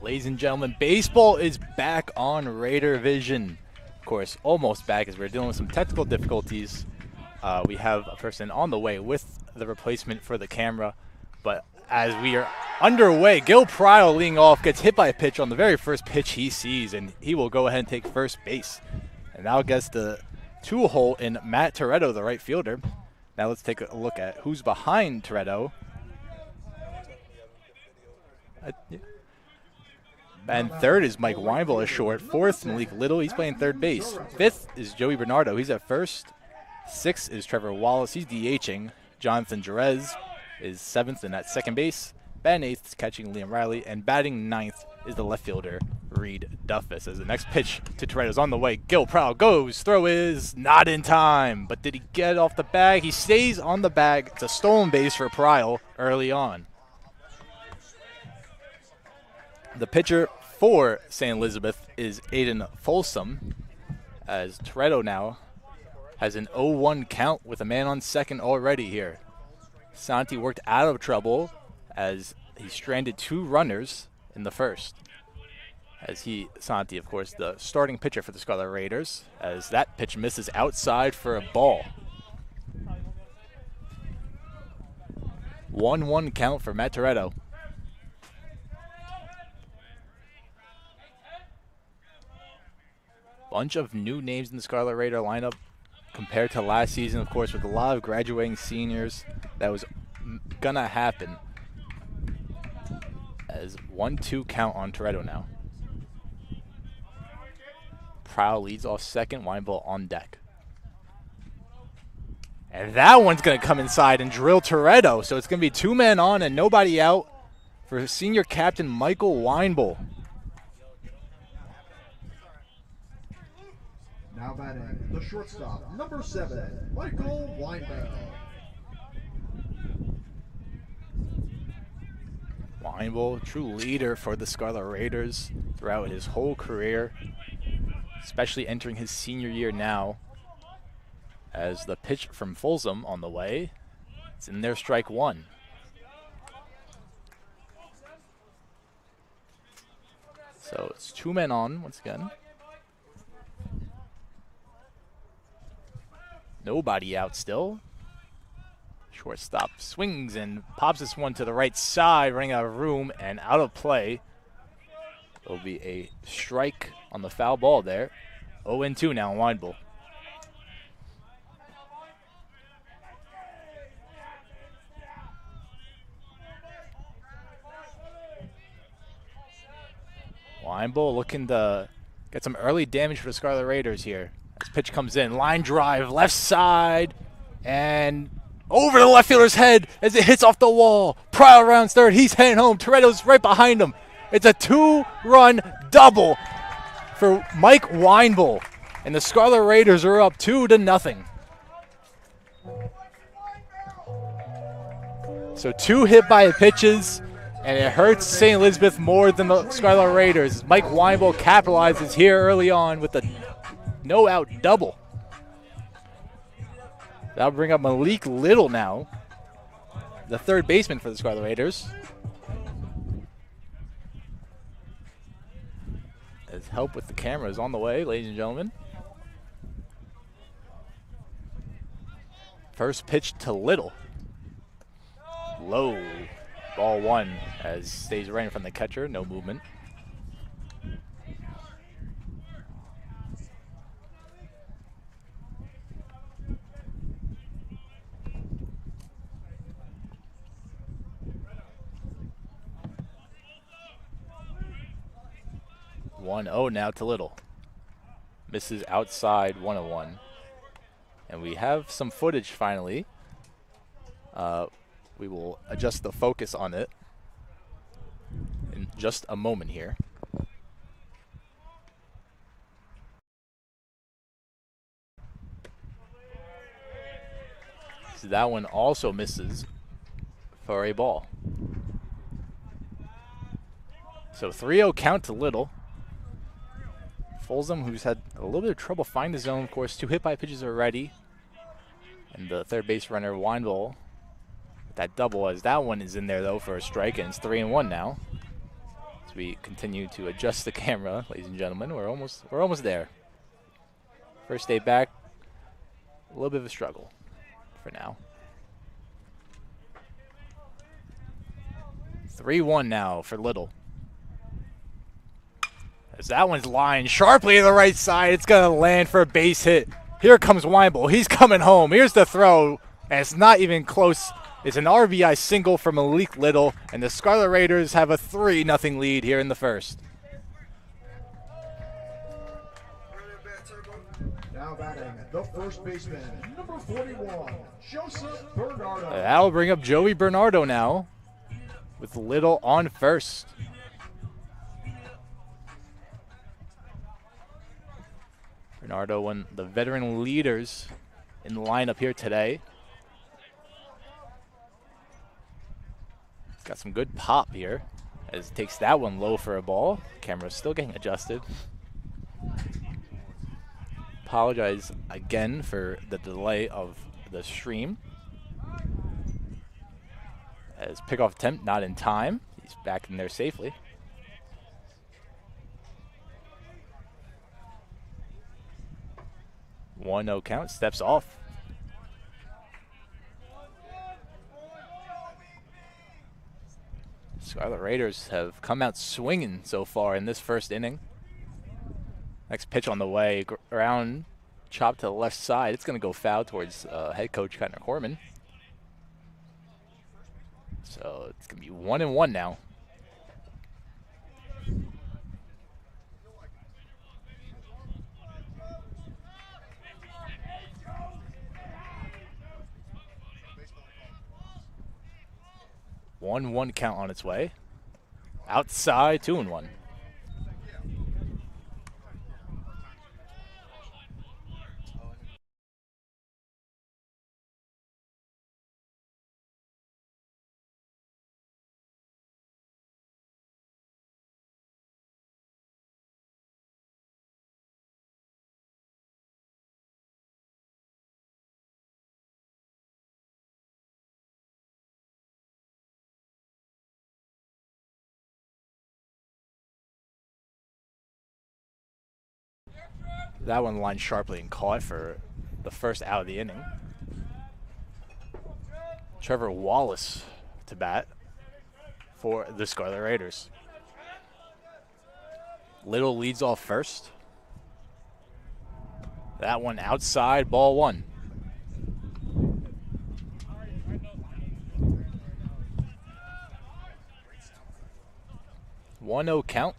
Ladies and gentlemen, baseball is back on Raider Vision. Of course, almost back as we're dealing with some technical difficulties. We have a person on the way with the replacement for the camera. But as we are underway, Gil Pryle leading off gets hit by a pitch on the very first pitch he sees, and he will go ahead and take first base. And now gets the two-hole in Matt Toretto, the right fielder. Now let's take a look at who's behind Toretto. Yeah. And third is Mike Weinble is short. Fourth, Malik Little, he's playing third base. Fifth is Joey Bernardo, he's at first. Sixth is Trevor Wallace, he's DHing. Jonathan Jerez is seventh and at second base. Batting eighth is catching Liam Riley. And batting ninth is the left fielder, Reed Duffus. As the next pitch to Toretto is on the way. Gil Prowl goes, throw is not in time. But did he get off the bag? He stays on the bag. It's a stolen base for Prowl early on. The pitcher for St. Elizabeth is Aiden Folsom, as Toretto now has an 0-1 count with a man on second already here. Santi worked out of trouble as he stranded two runners in the first. Santi, of course, the starting pitcher for the Scarlet Raiders, as that pitch misses outside for a ball. 1-1 count for Matt Toretto. Bunch of new names in the Scarlet Raider lineup compared to last season, of course, with a lot of graduating seniors. That was gonna happen. As 1-2 count on Toretto now. Prowl leads off second, Weinble on deck. And that one's gonna come inside and drill Toretto. So it's gonna be two men on and nobody out for senior captain Michael Weinble. Now batting, the shortstop, number 7, Michael Weinberg. Weinble, true leader for the Scarlet Raiders throughout his whole career, especially entering his senior year now. As the pitch from Folsom on the way, it's in there, strike one. So it's two men on once again. Nobody out still. Shortstop swings and pops this one to the right side, running out of room and out of play. It'll be a strike on the foul ball there. 0-2 now on Weinble. Weinble looking to get some early damage for the Scarlet Raiders here. This pitch comes in, line drive, left side, and over the left fielder's head as it hits off the wall. Prowl rounds third, he's heading home. Toretto's right behind him. It's a two-run double for Mike Weinble, and the Scarlet Raiders are up 2-0. So two hit-by pitches, and it hurts St. Elizabeth more than the Scarlet Raiders. Mike Weinble capitalizes here early on with a no-out double. That'll bring up Malik Little now, the third baseman for the Scarlet Raiders. As help with the camera is on the way, ladies and gentlemen. First pitch to Little. Low. Ball one, as stays right in front of the catcher, no movement. One 0 now to Little. Misses outside 1-1. And we have some footage finally. We will adjust the focus on it in just a moment here. So that one also misses for a ball. So 3-0 count to Little. Folsom, who's had a little bit of trouble finding the zone, of course, two hit-by pitches already. And the third base runner, Weinble, that double, as that one is in there though for a strike, and it's 3-1 now. As we continue to adjust the camera, ladies and gentlemen, we're almost there. First day back, a little bit of a struggle for now. 3-1 now for Little. As that one's lined sharply to the right side, it's going to land for a base hit. Here comes Weinbull. He's coming home. Here's the throw, and it's not even close. It's an RBI single for Malik Little, and the Scarlet Raiders have a 3-0 lead here in the first. Now batting, the first baseman, number 41, Joseph Bernardo. That'll bring up Joey Bernardo now, with Little on first. Bernardo, one of the veteran leaders in the lineup here today. He's got some good pop here as he takes that one low for a ball. Camera's still getting adjusted. Apologize again for the delay of the stream. As pickoff attempt not in time. He's back in there safely. 1-0 count, steps off. Scarlet Raiders have come out swinging so far in this first inning. Next pitch on the way, ground chop to the left side. It's going to go foul towards head coach Connor Corman. So it's going to be 1-1 now. One count on its way. Outside, 2-1. That one lined sharply and caught for the first out of the inning. Trevor Wallace to bat for the Scarlet Raiders. Little leads off first. That one outside, ball one. One-0 count.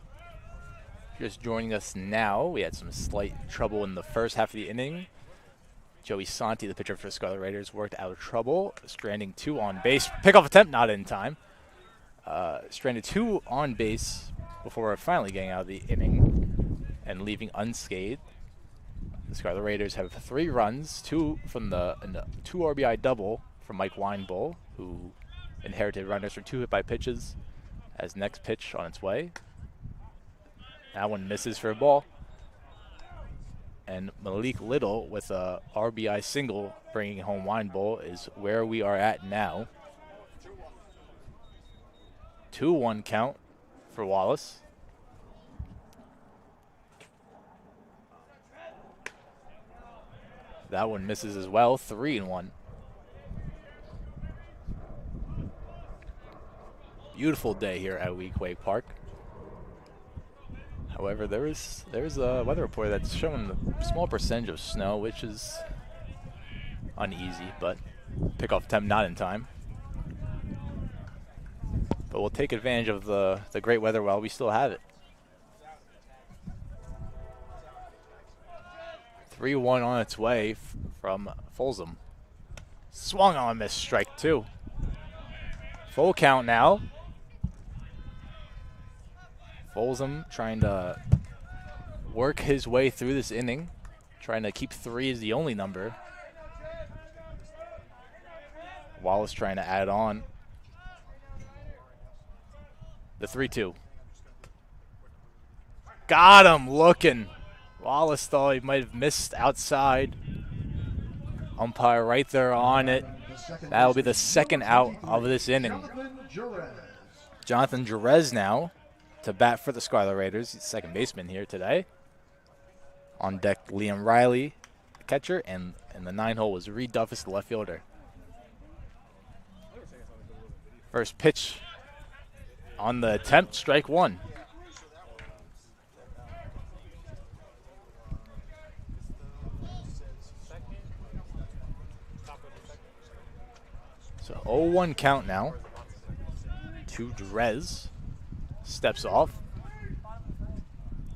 Just joining us now, we had some slight trouble in the first half of the inning. Joey Santi, the pitcher for Scarlet Raiders, worked out of trouble, stranding 2 on base. Pickoff attempt, not in time. Stranded 2 on base before finally getting out of the inning and leaving unscathed. The Scarlet Raiders have 3 runs, 2 from the 2 RBI double from Mike Weinbull, who inherited runners for 2 hit by pitches, as next pitch on its way. That one misses for a ball. And Malik Little with a RBI single bringing home Weinbull is where we are at now. 2-1 count for Wallace. That one misses as well, 3-1. Beautiful day here at Weequahic Park. However, there's a weather report that's showing a small percentage of snow, which is uneasy, but pickoff attempt not in time. But we'll take advantage of the great weather while we still have it. 3-1 on its way from Folsom. Swung on, missed, strike 2. Full count now. Folsom trying to work his way through this inning, trying to keep 3 as the only number. Wallace trying to add on. The 3-2. Got him looking. Wallace thought he might have missed outside. Umpire right there on it. That'll be the second out of this inning. Jonathan Jerez now to bat for the Scarlet Raiders. He's second baseman here today. On deck, Liam Riley, catcher, and in the 9-hole was Reed Duffus, the left fielder. First pitch on the attempt, strike one. So 0-1 count now to Drez. Steps off.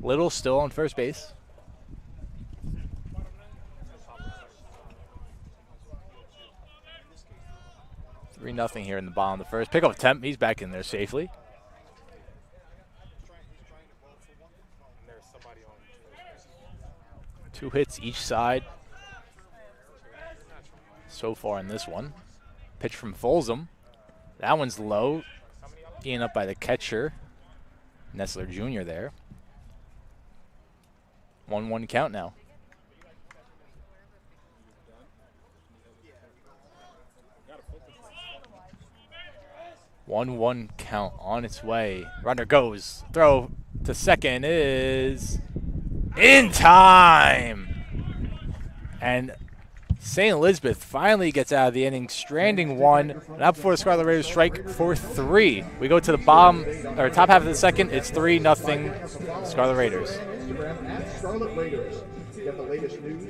Little still on first base. 3-0 here in the bottom of the first. Pick up attempt. He's back in there safely. Two hits each side so far in this one. Pitch from Folsom. That one's low. Being up by the catcher, Nessler Jr. there. 1-1 count now. One count on its way. Runner goes. Throw to second is in time. And St. Elizabeth finally gets out of the inning, stranding one. Now before the Scarlet Raiders strike for 3. We go to the bottom, or top half of the second. It's 3-0 Scarlet Raiders. Instagram at Scarlet Raiders. Get the latest news.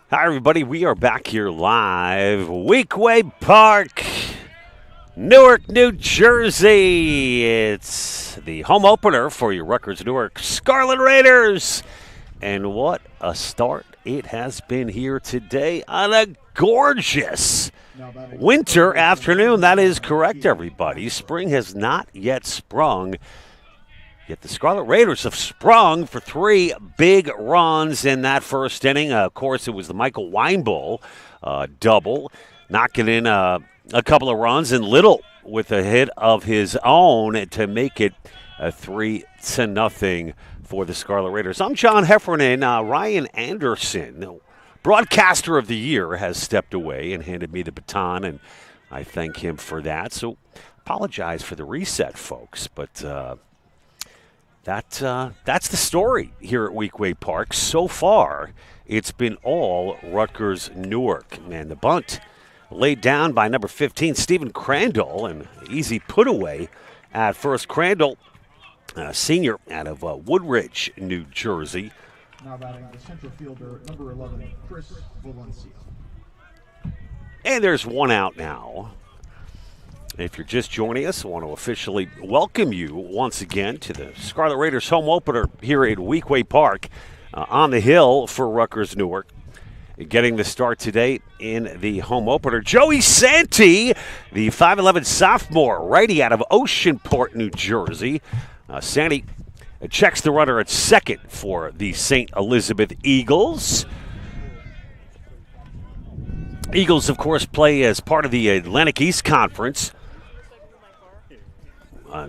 Hi, everybody. We are back here live, Weekway Park, Newark, New Jersey. It's the home opener for your Rutgers Newark Scarlet Raiders. And what a start it has been here today on a gorgeous winter afternoon. That is correct, everybody. Spring has not yet sprung. Yet the Scarlet Raiders have sprung for 3 big runs in that first inning. Of course, it was the Michael Weinbull double, knocking in a couple of runs, and Little with a hit of his own to make it 3-0 for the Scarlet Raiders. I'm John Heffernan. Ryan Anderson, broadcaster of the year, has stepped away and handed me the baton, and I thank him for that. So apologize for the reset, folks, but that's the story here at Weequahic Park. So far, it's been all Rutgers Newark. And the bunt laid down by number 15, Stephen Crandall, and easy put away at first. Crandall, senior out of Woodridge, New Jersey. Now batting the center fielder, number 11, Chris Valencia. And there's one out now. If you're just joining us, I want to officially welcome you once again to the Scarlet Raiders home opener here at Weequahic Park on the hill for Rutgers Newark. Getting the start today in the home opener, Joey Santee, the 5'11 sophomore, righty out of Oceanport, New Jersey. Santee checks the runner at second for the St. Elizabeth Eagles. Eagles, of course, play as part of the Atlantic East Conference.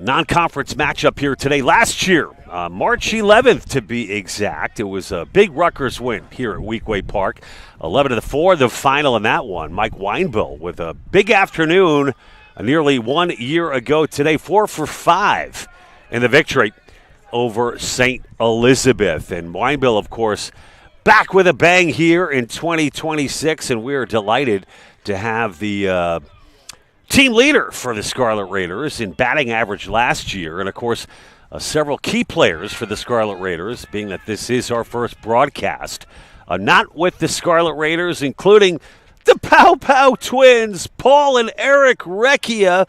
Non-conference matchup here today. Last year, March 11th to be exact, it was a big Rutgers win here at Weequahic Park. 11-4, the final in that one. Mike Weinbill with a big afternoon nearly 1 year ago today. 4 for 5 in the victory over St. Elizabeth. And Weinbill, of course, back with a bang here in 2026, and we're delighted to have the team leader for the Scarlet Raiders in batting average last year, and of course several key players for the Scarlet Raiders, being that this is our first broadcast not with the Scarlet Raiders, including the Pow Pow twins, Paul and Eric Recchia,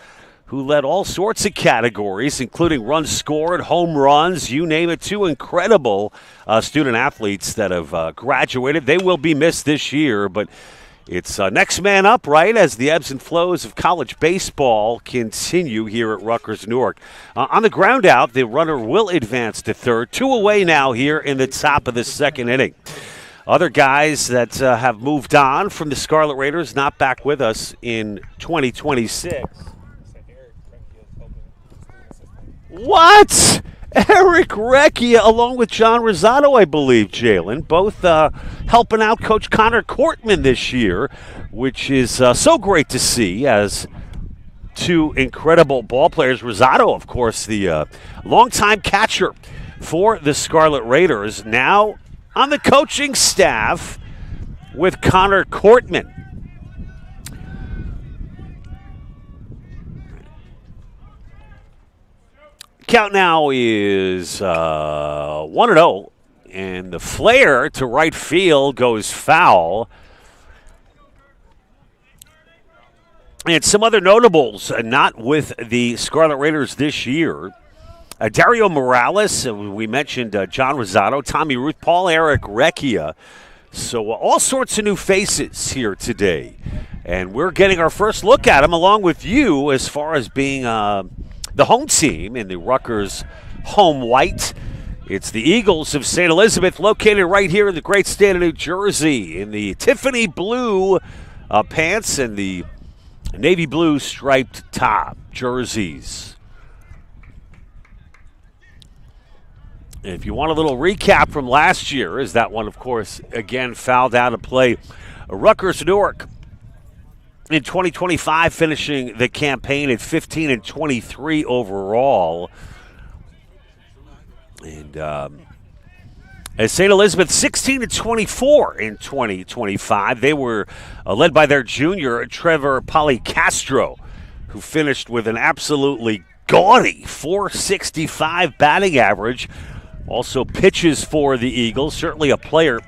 who led all sorts of categories, including runs scored, home runs, you name it. Two incredible student athletes that have graduated. They will be missed this year, but it's next man up, right, as the ebbs and flows of college baseball continue here at Rutgers Newark. On the ground out, the runner will advance to third. 2 away now here in the top of the second inning. Other guys that have moved on from the Scarlet Raiders, not back with us in 2026. What? Eric Recchia, along with John Rosado, I believe, Jalen, both helping out Coach Connor Cortman this year, which is so great to see as two incredible ball players. Rosado, of course, the longtime catcher for the Scarlet Raiders, now on the coaching staff with Connor Cortman. Count now is 1-0, and the flare to right field goes foul. And some other notables not with the Scarlet Raiders this year. Dario Morales, we mentioned John Rosado, Tommy Ruth, Paul Eric Recchia. So all sorts of new faces here today. And we're getting our first look at them along with you as far as being the home team in the Rutgers home white. It's the Eagles of St. Elizabeth, located right here in the great state of New Jersey, in the Tiffany blue pants and the navy blue striped top jerseys. And if you want a little recap from last year, as that one, of course, again fouled out of play, Rutgers Newark in 2025, finishing the campaign at 15-23 overall. And as St. Elizabeth, 16-24 in 2025. They were led by their junior, Trevor Policastro, who finished with an absolutely gaudy 465 batting average. Also pitches for the Eagles. Certainly a player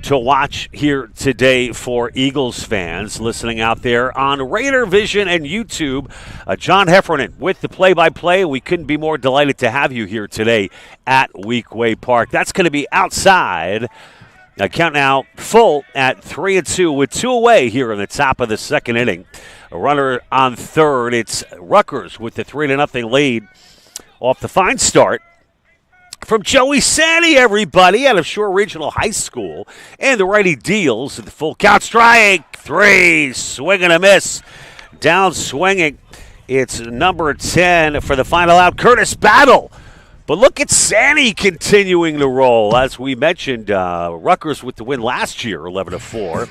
to watch here today for Eagles fans listening out there on Raider Vision and YouTube. John Heffernan with the play-by-play. We couldn't be more delighted to have you here today at Weequahic Park. That's going to be outside. Count now full at 3-2 with 2 away here in the top of the second inning. A runner on third. It's Rutgers with the 3-0 lead off the fine start from Joey Santee, everybody, out of Shore Regional High School. And the righty deals at the full count. Strike 3. Swing and a miss. Down swinging. It's number 10 for the final out. Curtis Battle But look at Sandy continuing to roll. As we mentioned, Rutgers with the win last year, 11-4.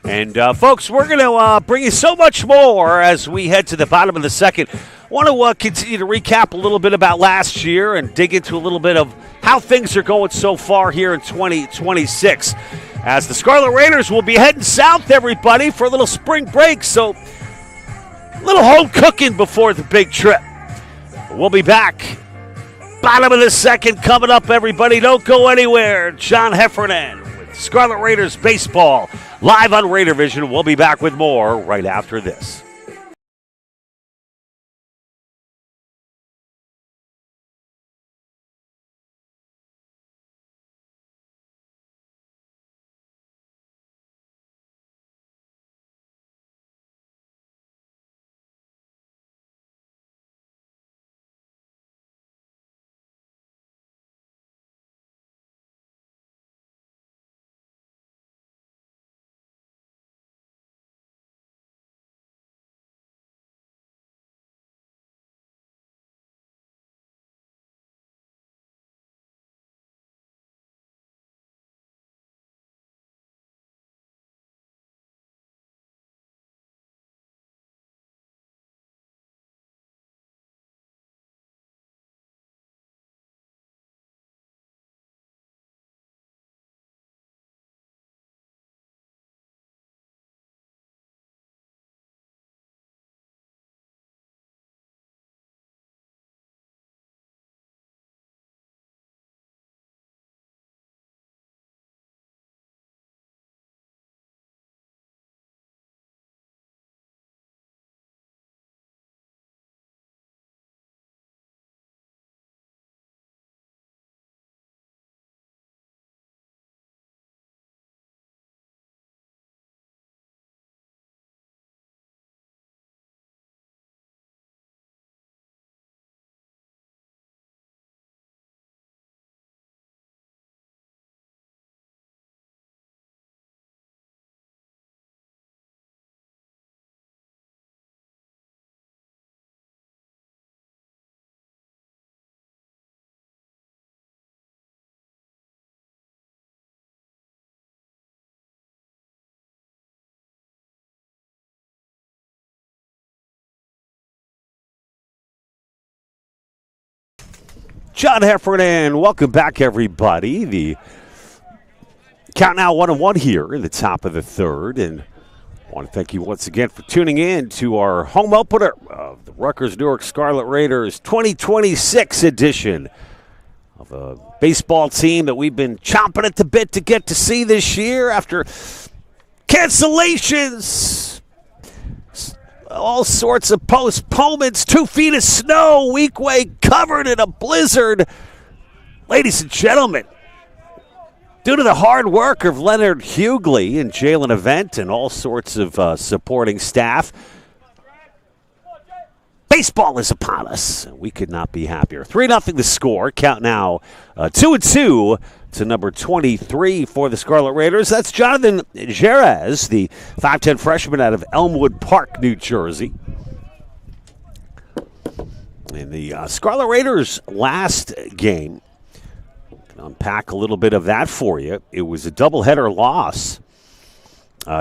And, folks, we're going to bring you so much more as we head to the bottom of the second. Want to continue to recap a little bit about last year and dig into a little bit of how things are going so far here in 2026. As the Scarlet Raiders will be heading south, everybody, for a little spring break. So a little home cooking before the big trip. We'll be back. Bottom of the second coming up, everybody. Don't go anywhere. John Heffernan with Scarlet Raiders Baseball live on Raider Vision. We'll be back with more right after this. John Heffernan, welcome back, everybody. The count now 1-1 here in the top of the third. And I want to thank you once again for tuning in to our home opener of the Rutgers Newark Scarlet Raiders 2026 edition of a baseball team that we've been chomping at the bit to get to see this year after cancellations, all sorts of postponements, 2 feet of snow, Weequay covered in a blizzard. Ladies and gentlemen, due to the hard work of Leonard Hughley and Jalen Event and all sorts of supporting staff, baseball is upon us. We could not be happier. 3-0 the score. Count now 2-2 to number 23 for the Scarlet Raiders. That's Jonathan Jerez, the 5'10 freshman out of Elmwood Park, New Jersey. In the Scarlet Raiders' last game, I'll unpack a little bit of that for you. It was a doubleheader loss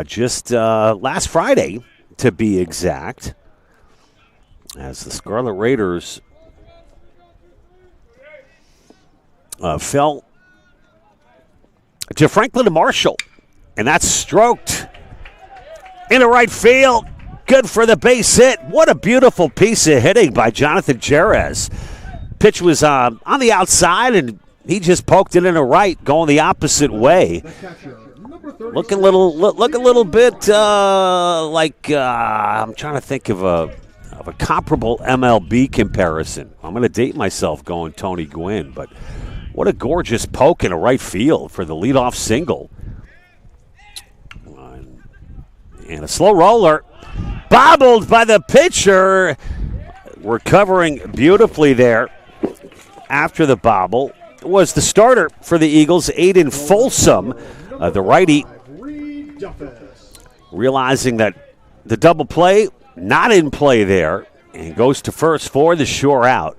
just last Friday, to be exact, as the Scarlet Raiders fell to Franklin and Marshall, and that's stroked into right field. Good for the base hit. What a beautiful piece of hitting by Jonathan Jerez. Pitch was on the outside, and he just poked it into right, going the opposite way. Look a little bit like I'm trying to think of a comparable MLB comparison. I'm going to date myself going Tony Gwynn, but what a gorgeous poke in a right field for the leadoff single. And a slow roller, bobbled by the pitcher. Recovering beautifully there after the bobble was the starter for the Eagles, Aiden Folsom, the righty, realizing that the double play not in play there, and goes to first for the sure out.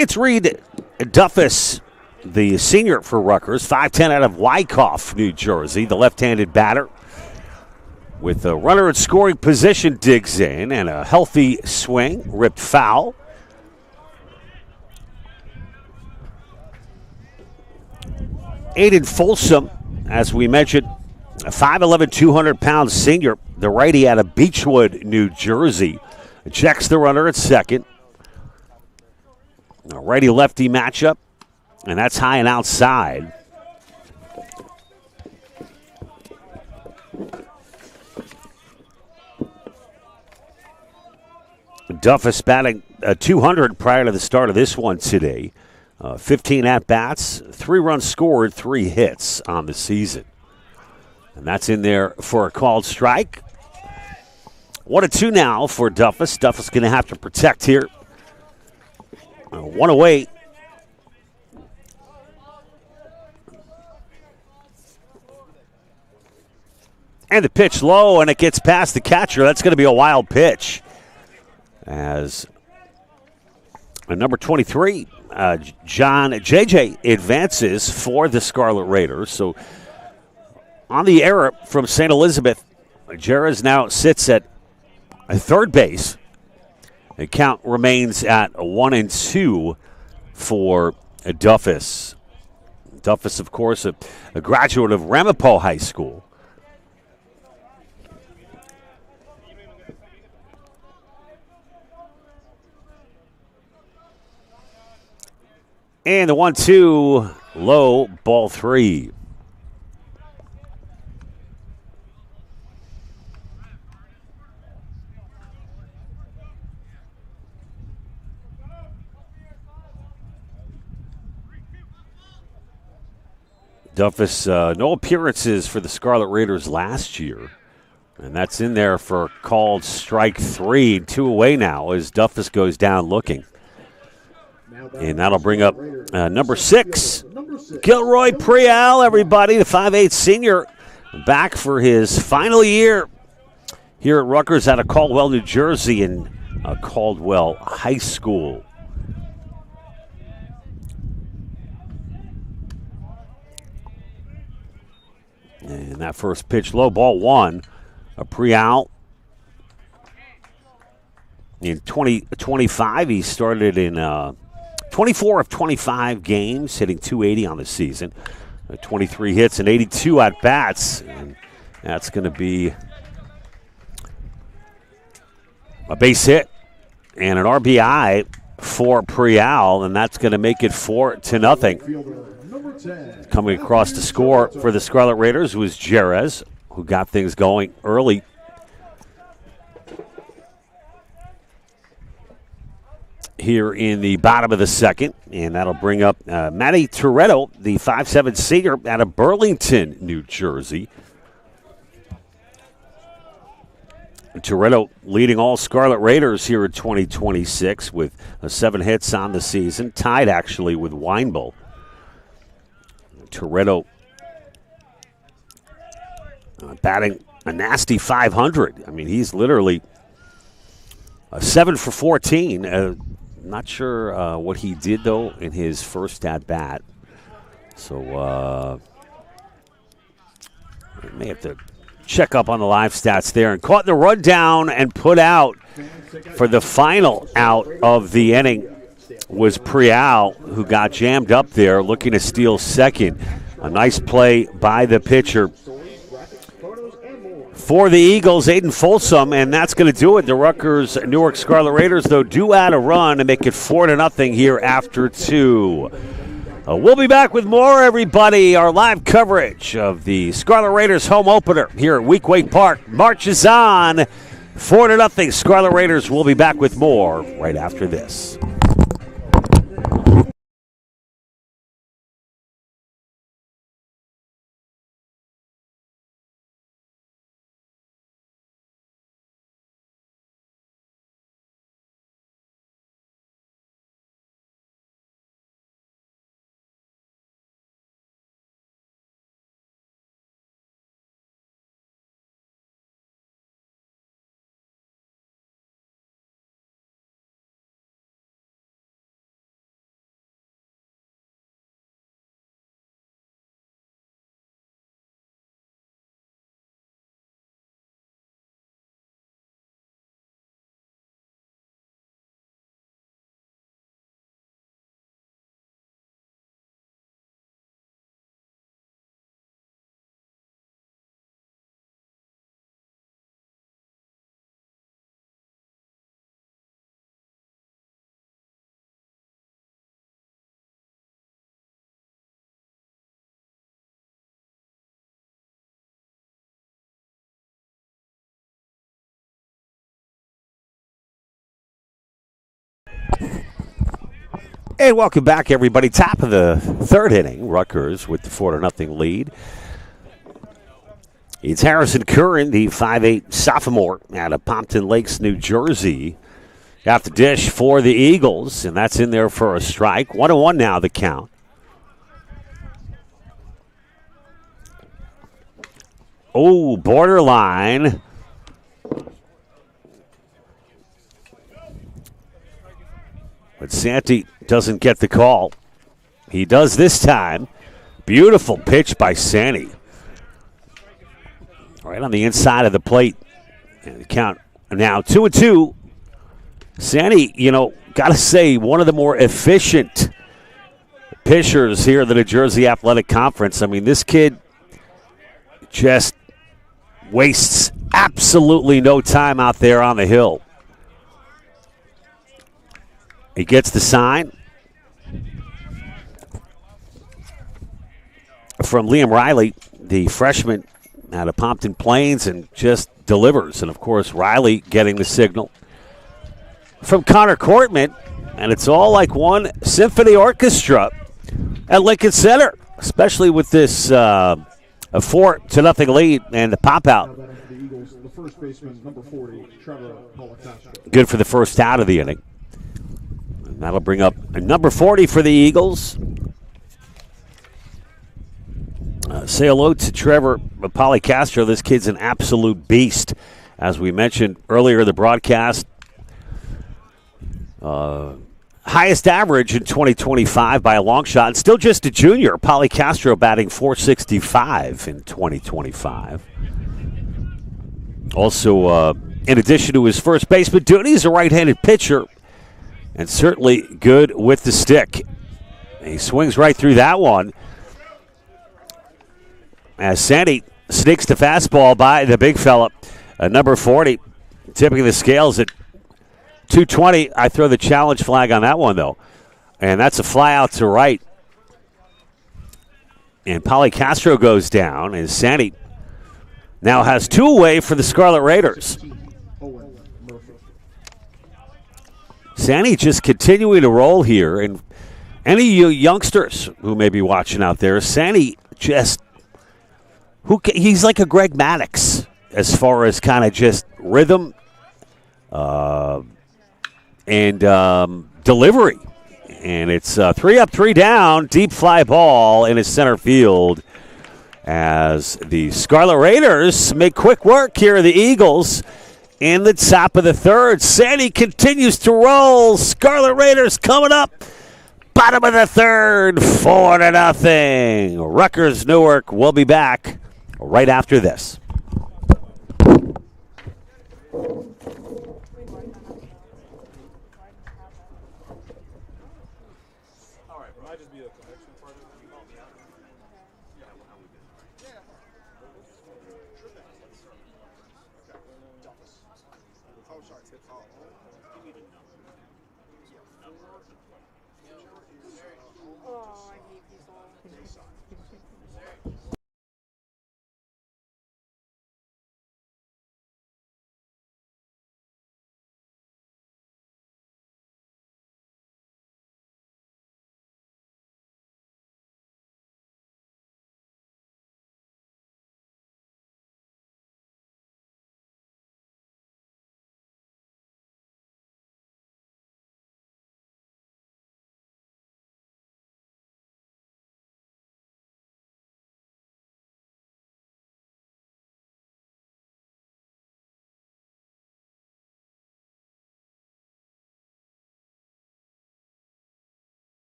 It's Reed Duffus, the senior for Rutgers, 5'10" out of Wyckoff, New Jersey, the left-handed batter. With a runner in scoring position, digs in, and a healthy swing, ripped foul. Aiden Folsom, as we mentioned, a 5'11", 200-pound senior, the righty out of Beechwood, New Jersey. Checks the runner at second. A righty-lefty matchup, and that's high and outside. Duffus batting 200 prior to the start of this one today. 15 at-bats, 3 runs scored, 3 hits on the season. And that's in there for a called strike. 1-2 now for Duffus. Duffus going to have to protect here. 1 away. And the pitch low, and it gets past the catcher. That's going to be a wild pitch. As number 23, John JJ advances for the Scarlet Raiders. So on the error from St. Elizabeth, Jerez now sits at third base. The count remains at 1-2 for Duffus. Duffus, of course, a graduate of Ramapo High School. And the 1-2, low, ball 3. Duffus, no appearances for the Scarlet Raiders last year. And that's in there for called strike 3. 2 away now as Duffus goes down looking. And that'll bring up number 6, Gilroy Prial, everybody, the 5'8" senior, back for his final year here at Rutgers out of Caldwell, New Jersey, in Caldwell High School. And that first pitch, low, ball 1. Prial. In 2025, he started in 24 of 25 games, hitting .280 on the season. 23 hits and 82 at-bats. And that's going to be a base hit and an RBI for Prial, and that's going to make it 4-0. Coming across to score for the Scarlet Raiders was Jerez, who got things going early. Here in the bottom of the second, and that'll bring up Matty Toretto, the 5'7" senior out of Burlington, New Jersey. Toretto leading all Scarlet Raiders here in 2026 with 7 hits on the season, tied actually with Weinbull. Toretto batting a nasty 500. I mean, he's literally 7 for 14. Not sure what he did, though, in his first at-bat. So may have to check up on the live stats there. And caught the rundown and put out for the final out of the inning was Prial, who got jammed up there looking to steal second. A nice play by the pitcher for the Eagles, Aiden Folsom, and that's going to do it. The Rutgers Newark Scarlet Raiders, though, do add a run and make it 4-0 here after 2. We'll be back with more, everybody. Our live coverage of the Scarlet Raiders home opener here at Weequahic Park marches on. 4-0 Scarlet Raiders. We'll be back with more right after this. And welcome back, everybody. Top of the third inning. Rutgers with the 4-0 lead. It's Harrison Curran, the 5'8 sophomore out of Pompton Lakes, New Jersey. Got the dish for the Eagles, and that's in there for a strike. 1-1 now, the count. Oh, borderline. But Santee doesn't get the call. He does this time. Beautiful pitch by Santee. Right on the inside of the plate. And the count now 2-2. Santee, got to say, one of the more efficient pitchers here in the New Jersey Athletic Conference. I mean, this kid just wastes absolutely no time out there on the hill. He gets the sign from Liam Riley, the freshman out of Pompton Plains, and just delivers. And, of course, Riley getting the signal from Connor Cortman, and it's all like one symphony orchestra at Lincoln Center, especially with this a 4-0 lead and the pop out. The Eagles, the first baseman, number 40, Trevor Castro. Good for the first out of the inning. And that'll bring up a number 40 for the Eagles. Say hello to Trevor Castro. This kid's an absolute beast. As we mentioned earlier in the broadcast, highest average in 2025 by a long shot, and still just a junior. Castro batting .465 in 2025. Also, in addition to his first baseman duties, a right-handed pitcher, and certainly good with the stick. He swings right through that one as Santee sneaks the fastball by the big fella, number 40, tipping the scales at 220. I throw the challenge flag on that one, though. And that's a fly out to right. And Castro goes down, and Santee now has two away for the Scarlet Raiders. Santee just continuing to roll here. And any of you youngsters who may be watching out there, Santee just, he's like a Greg Maddux as far as kind of just rhythm and delivery. And it's 3 up, 3 down, deep fly ball in his center field as the Scarlet Raiders make quick work here of the Eagles in the top of the third. Santee continues to roll. Scarlet Raiders coming up. Bottom of the third, 4-0. Rutgers Newark will be back right after this.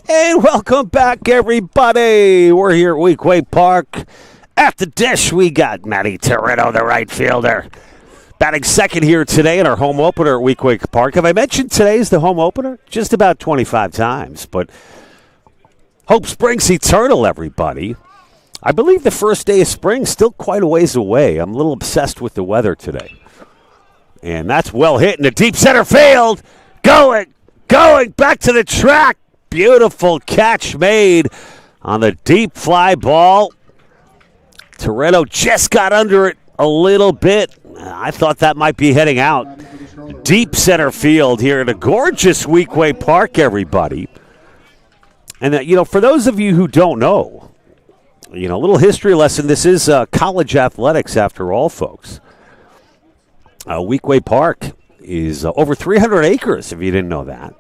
And welcome back, everybody. We're here at Weequahic Park. At the dish, we got Matty Toretto, the right fielder, batting second here today in our home opener at Weequahic Park. Have I mentioned today's the home opener? Just about 25 times, but hope springs eternal, everybody. I believe the first day of spring still quite a ways away. I'm a little obsessed with the weather today. And that's well hit in the deep center field. Going, back to the track. Beautiful catch made on the deep fly ball. Toretto just got under it a little bit. I thought that might be heading out. Deep center field here at a gorgeous Weequahic Park, everybody. And, for those of you who don't know, a little history lesson. This is college athletics after all, folks. Weequahic Park is over 300 acres, if you didn't know that.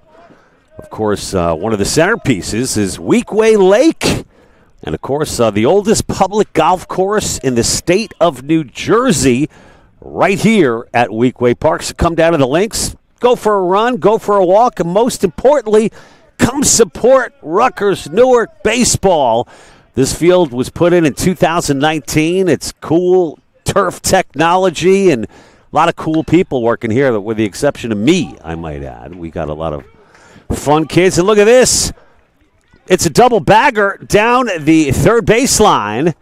Of course, one of the centerpieces is Weequahic Lake. And, of course, the oldest public golf course in the state of New Jersey, right here at Weequahic Park. So come down to the links, go for a run, go for a walk, and most importantly, come support Rutgers Newark baseball. This field was put in 2019. It's cool turf technology and a lot of cool people working here, with the exception of me, I might add. We got a lot of fun kids. And look at this. It's a double bagger down the third baseline.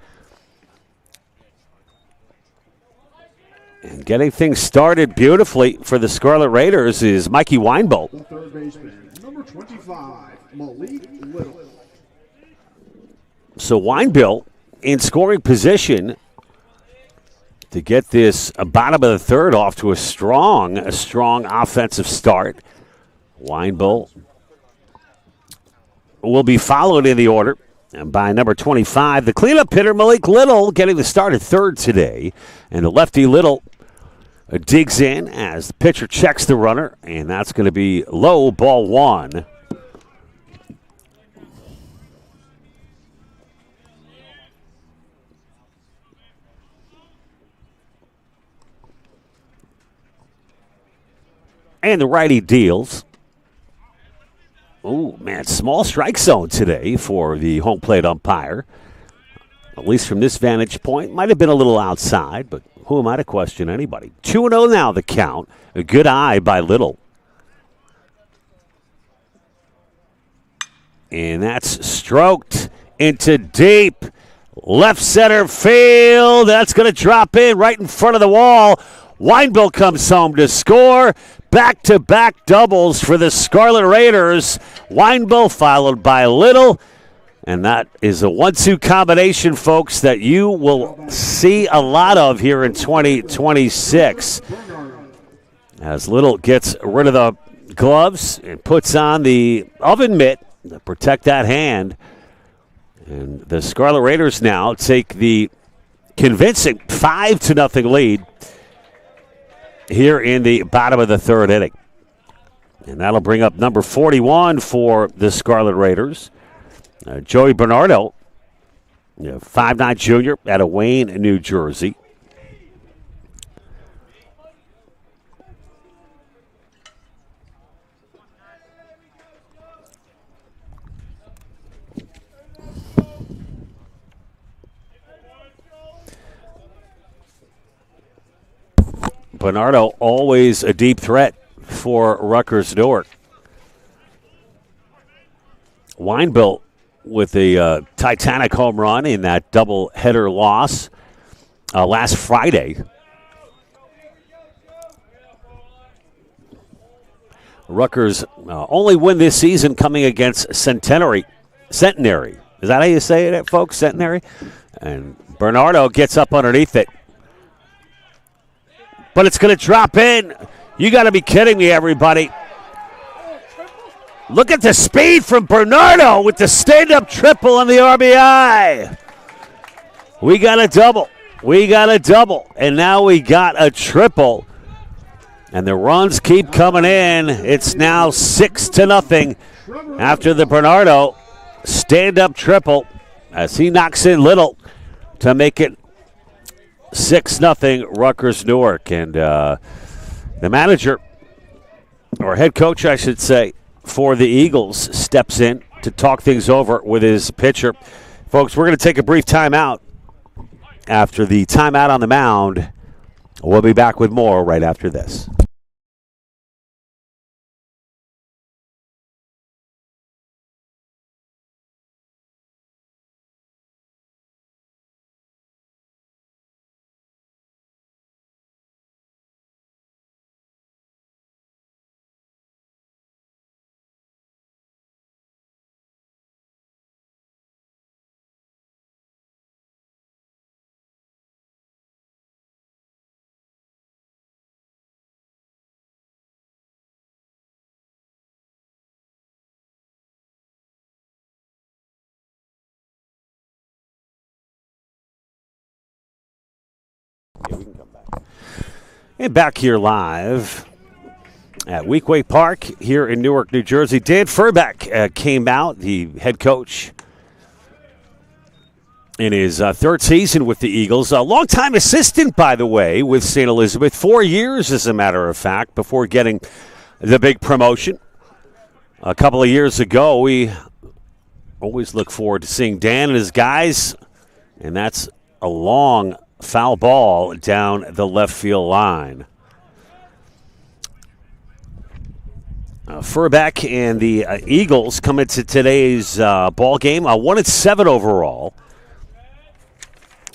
And getting things started beautifully for the Scarlet Raiders is Mikey Weinbolt. The third baseman, number 25, Malik Little. So Weinbolt in scoring position to get this bottom of the third off to a strong offensive start. Weinbolt will be followed in the order by number 25, the cleanup hitter Malik Little, getting the start at third today. And the lefty Little digs in as the pitcher checks the runner, and that's going to be low, ball one. And the righty deals. Oh, man, small strike zone today for the home plate umpire. At least from this vantage point. Might have been a little outside, but who am I to question anybody? 2-0 now the count. A good eye by Little. And that's stroked into deep left center field. That's going to drop in right in front of the wall. Weinbolt comes home to score. Back-to-back doubles for the Scarlet Raiders. Weinbolt followed by Little. And that is a 1-2 combination, folks, that you will see a lot of here in 2026. As Little gets rid of the gloves and puts on the oven mitt to protect that hand. And the Scarlet Raiders now take the convincing 5-0 lead here in the bottom of the third inning. And that'll bring up number 41 for the Scarlet Raiders. Joey Bernardo, 5'9" junior out of Wayne, New Jersey. Bernardo always a deep threat for Rutgers Newark. Weinbolt with a Titanic home run in that double-header loss last Friday. Rutgers only win this season coming against Centenary. Is that how you say it, folks? Centenary? And Bernardo gets up underneath it. But it's going to drop in. You got to be kidding me, everybody. Look at the speed from Bernardo with the stand-up triple on the RBI. We got a double. And now we got a triple. And the runs keep coming in. It's now 6-0 after the Bernardo stand-up triple as he knocks in Little to make it 6-0 Rutgers Newark. And the manager, or head coach, I should say, for the Eagles steps in to talk things over with his pitcher. Folks, we're going to take a brief timeout. After the timeout on the mound, we'll be back with more right after this. Yeah, we can come back. And back here live at Weequahic Park here in Newark, New Jersey. Dan Furbeck came out, the head coach, in his third season with the Eagles. A longtime assistant, by the way, with St. Elizabeth. 4 years, as a matter of fact, before getting the big promotion. A couple of years ago, we always look forward to seeing Dan and his guys, and that's a long foul ball down the left field line. Furbeck and the Eagles come into today's ball game 1-7 overall.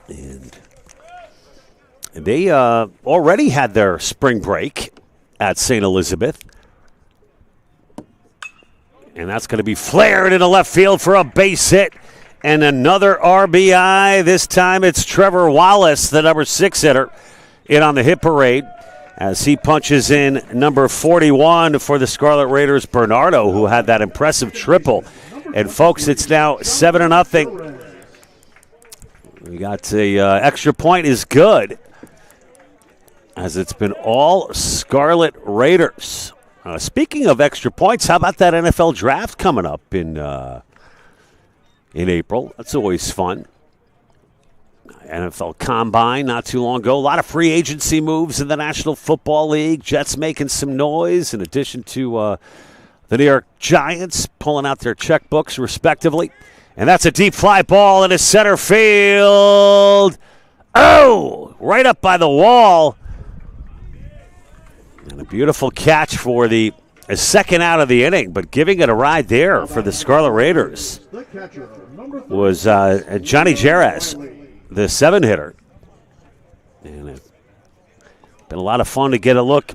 And they already had their spring break at St. Elizabeth. And that's going to be flared into left field for a base hit. And another RBI. This time it's Trevor Wallace, the number 6 hitter, in on the hit parade as he punches in number 41 for the Scarlet Raiders, Bernardo, who had that impressive triple. And, folks, it's now 7-0. We got a extra point is good, as it's been all Scarlet Raiders. Speaking of extra points, how about that NFL draft coming up in April? That's always fun. NFL Combine not too long ago. A lot of free agency moves in the National Football League. Jets making some noise in addition to the New York Giants pulling out their checkbooks respectively. And that's a deep fly ball into center field. Oh, right up by the wall. And a beautiful catch for the second out of the inning, but giving it a ride there for the Scarlet Raiders was Johnny Jerez, the 7-hitter. And it's been a lot of fun to get a look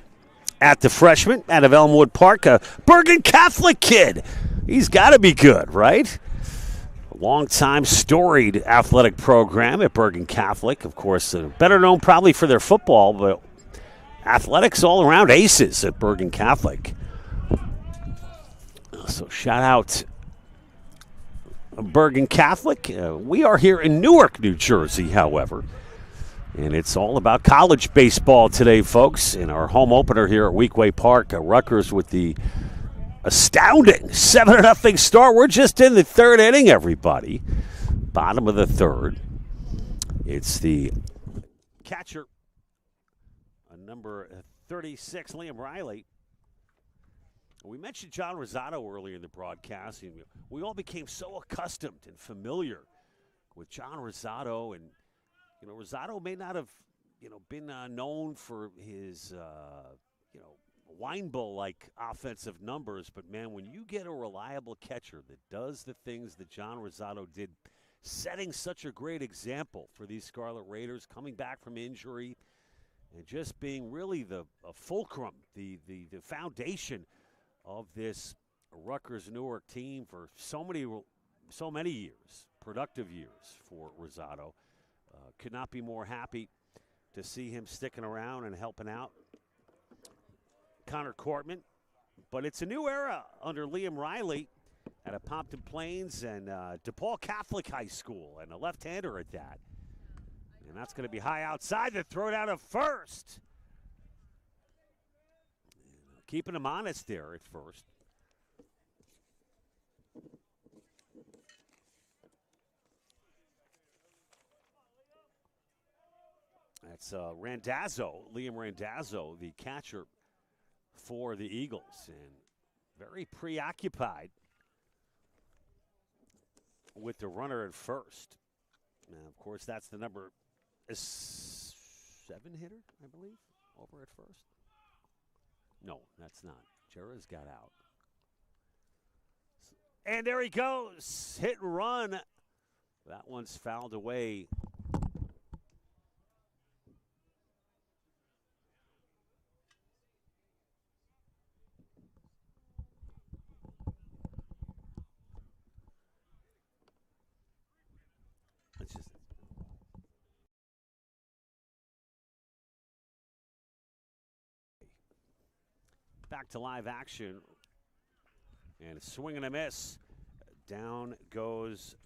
at the freshman out of Elmwood Park, a Bergen Catholic kid. He's got to be good, right? A long-time storied athletic program at Bergen Catholic. Of course, better known probably for their football, but athletics all around aces at Bergen Catholic. So shout out Bergen Catholic. We are here in Newark, New Jersey, however. And it's all about college baseball today, folks. In our home opener here at Weequahic Park, Rutgers with the astounding 7-0 start. We're just in the third inning, everybody. Bottom of the third. It's the catcher, number 36, Liam Riley. We mentioned John Rosado earlier in the broadcast. We all became so accustomed and familiar with John Rosado, and Rosado may not have been known for his wine bowl-like offensive numbers, but man, when you get a reliable catcher that does the things that John Rosado did, setting such a great example for these Scarlet Raiders, coming back from injury, and just being really the fulcrum, the foundation of this Rutgers Newark team for so many years, productive years for Rosado. Could not be more happy to see him sticking around and helping out Connor Cortman. But it's a new era under Liam Riley at Pompton Plains and DePaul Catholic High School, and a left-hander at that. And that's going to be high outside. The throw down of first. Keeping him honest there at first. That's Randazzo, Liam Randazzo, the catcher for the Eagles. And very preoccupied with the runner at first. Now, of course, that's the number 7 hitter, I believe, over at first. No, that's not. Jera's got out. And there he goes. Hit and run. That one's fouled away. Let's just. Back to live action. And a swing and a miss. Down goes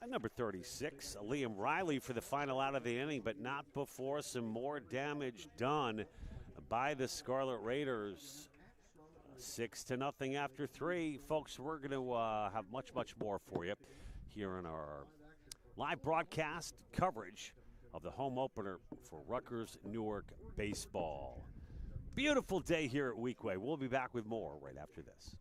number 36, Liam Riley, for the final out of the inning, but not before some more damage done by the Scarlet Raiders. 6-0 after 3. Folks, we're going to have much more for you here in our live broadcast coverage of the home opener for Rutgers Newark baseball. Beautiful day here at Weekway. We'll be back with more right after this.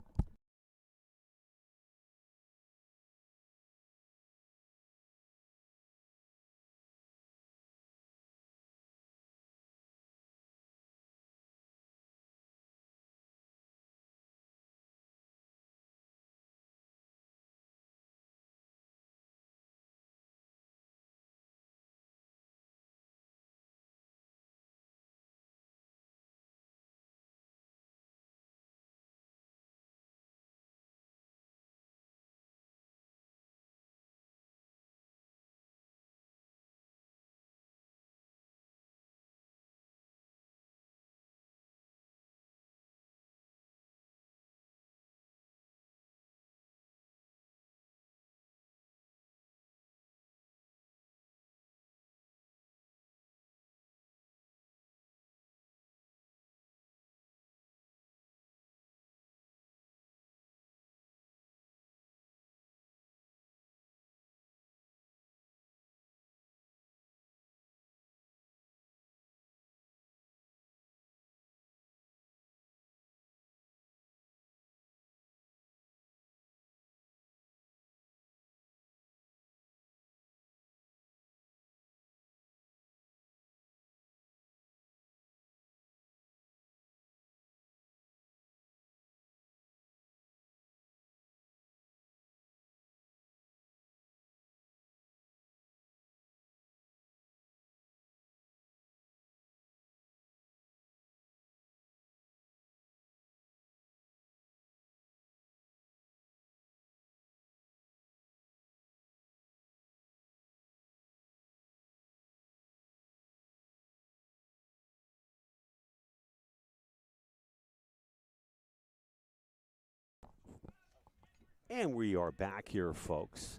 And we are back here, folks.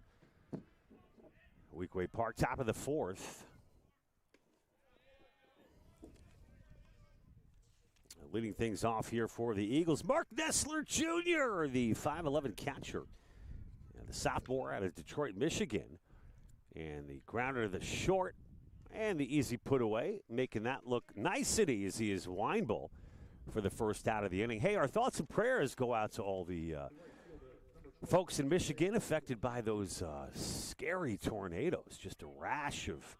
Weekway Park, top of the 4th. Leading things off here for the Eagles, Mark Nessler Jr., the 5'11 catcher. And the sophomore out of Detroit, Michigan. And the grounder to the short and the easy put away, making that look nice and easy as Weinbull for the first out of the inning. Hey, our thoughts and prayers go out to all the folks in Michigan affected by those scary tornadoes. Just a rash of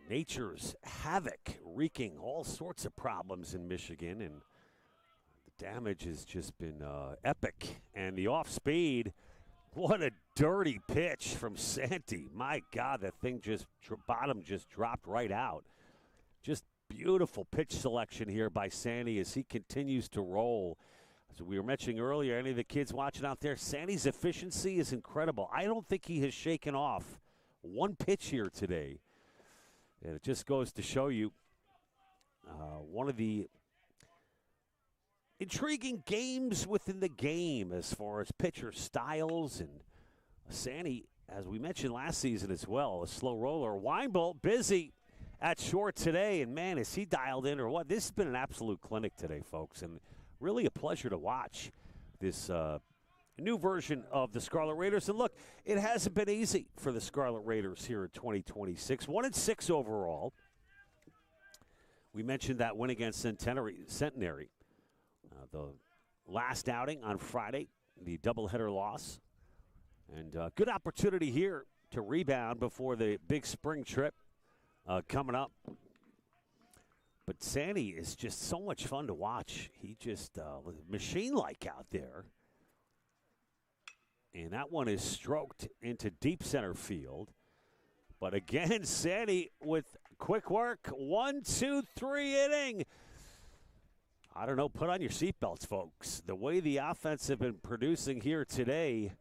nature's havoc wreaking all sorts of problems in Michigan, and the damage has just been epic. And the off speed, what a dirty pitch from Santi. My God, that thing just bottom just dropped right out. Just beautiful pitch selection here by Santi as he continues to roll. As we were mentioning earlier, any of the kids watching out there, Santi's efficiency is incredible. I don't think he has shaken off one pitch here today. And it just goes to show you one of the intriguing games within the game as far as pitcher styles. And Santi, as we mentioned last season as well, a slow roller. Weinbull busy at short today. And, man, is he dialed in or what? This has been an absolute clinic today, folks. And really a pleasure to watch this new version of the Scarlet Raiders. And look, it hasn't been easy for the Scarlet Raiders here in 2026. 1-6 overall. We mentioned that win against Centenary. The last outing on Friday, the doubleheader loss. And good opportunity here to rebound before the big spring trip coming up. But Sandy is just so much fun to watch. He just machine-like out there. And that one is stroked into deep center field. But again, Sandy with quick work. 1, 2, 3 inning. I don't know, put on your seatbelts, folks. The way the offense have been producing here today,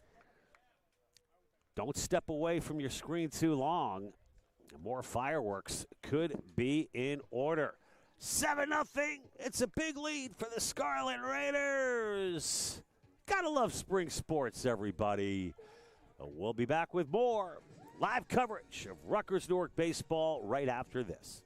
don't step away from your screen too long. More fireworks could be in order. 7-0. It's a big lead for the Scarlet Raiders. Gotta love spring sports, everybody. We'll be back with more live coverage of Rutgers Newark baseball right after this.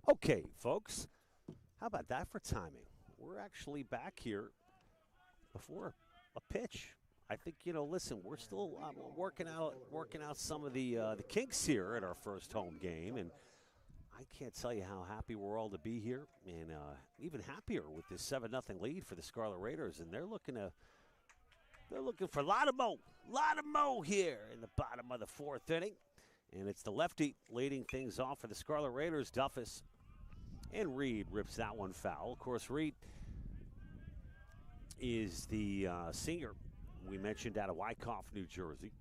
Okay, folks, how about that for timing? We're actually back here before a pitch. I think, listen, we're still working out some of the kinks here at our first home game, and I can't tell you how happy we're all to be here, and even happier with this 7-0 lead for the Scarlet Raiders, and they're looking for a lot of mo here in the bottom of the fourth inning, and it's the lefty leading things off for the Scarlet Raiders, Duffus. And Reed rips that one foul. Of course, Reed is the senior we mentioned out of Wyckoff, New Jersey.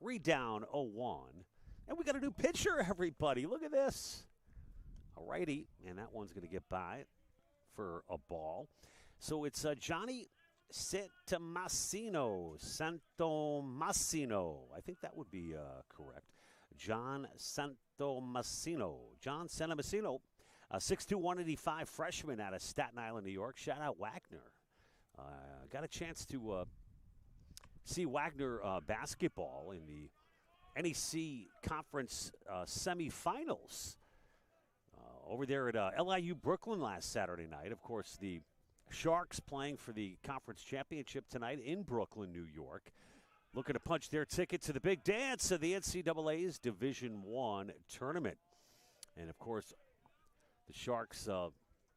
Reed down 0-1. And we got a new pitcher, everybody. Look at this. A righty, and that one's going to get by for a ball. So it's Johnny Santomassino. I think that would be correct. John Santomassino. John Santomassino, a 6'2", 185 freshman out of Staten Island, New York. Shout out Wagner. Got a chance to see Wagner basketball in the NEC Conference semifinals over there at LIU Brooklyn last Saturday night. Of course, the Sharks playing for the conference championship tonight in Brooklyn, New York. Looking to punch their ticket to the big dance of the NCAA's Division I tournament. And, of course, the Sharks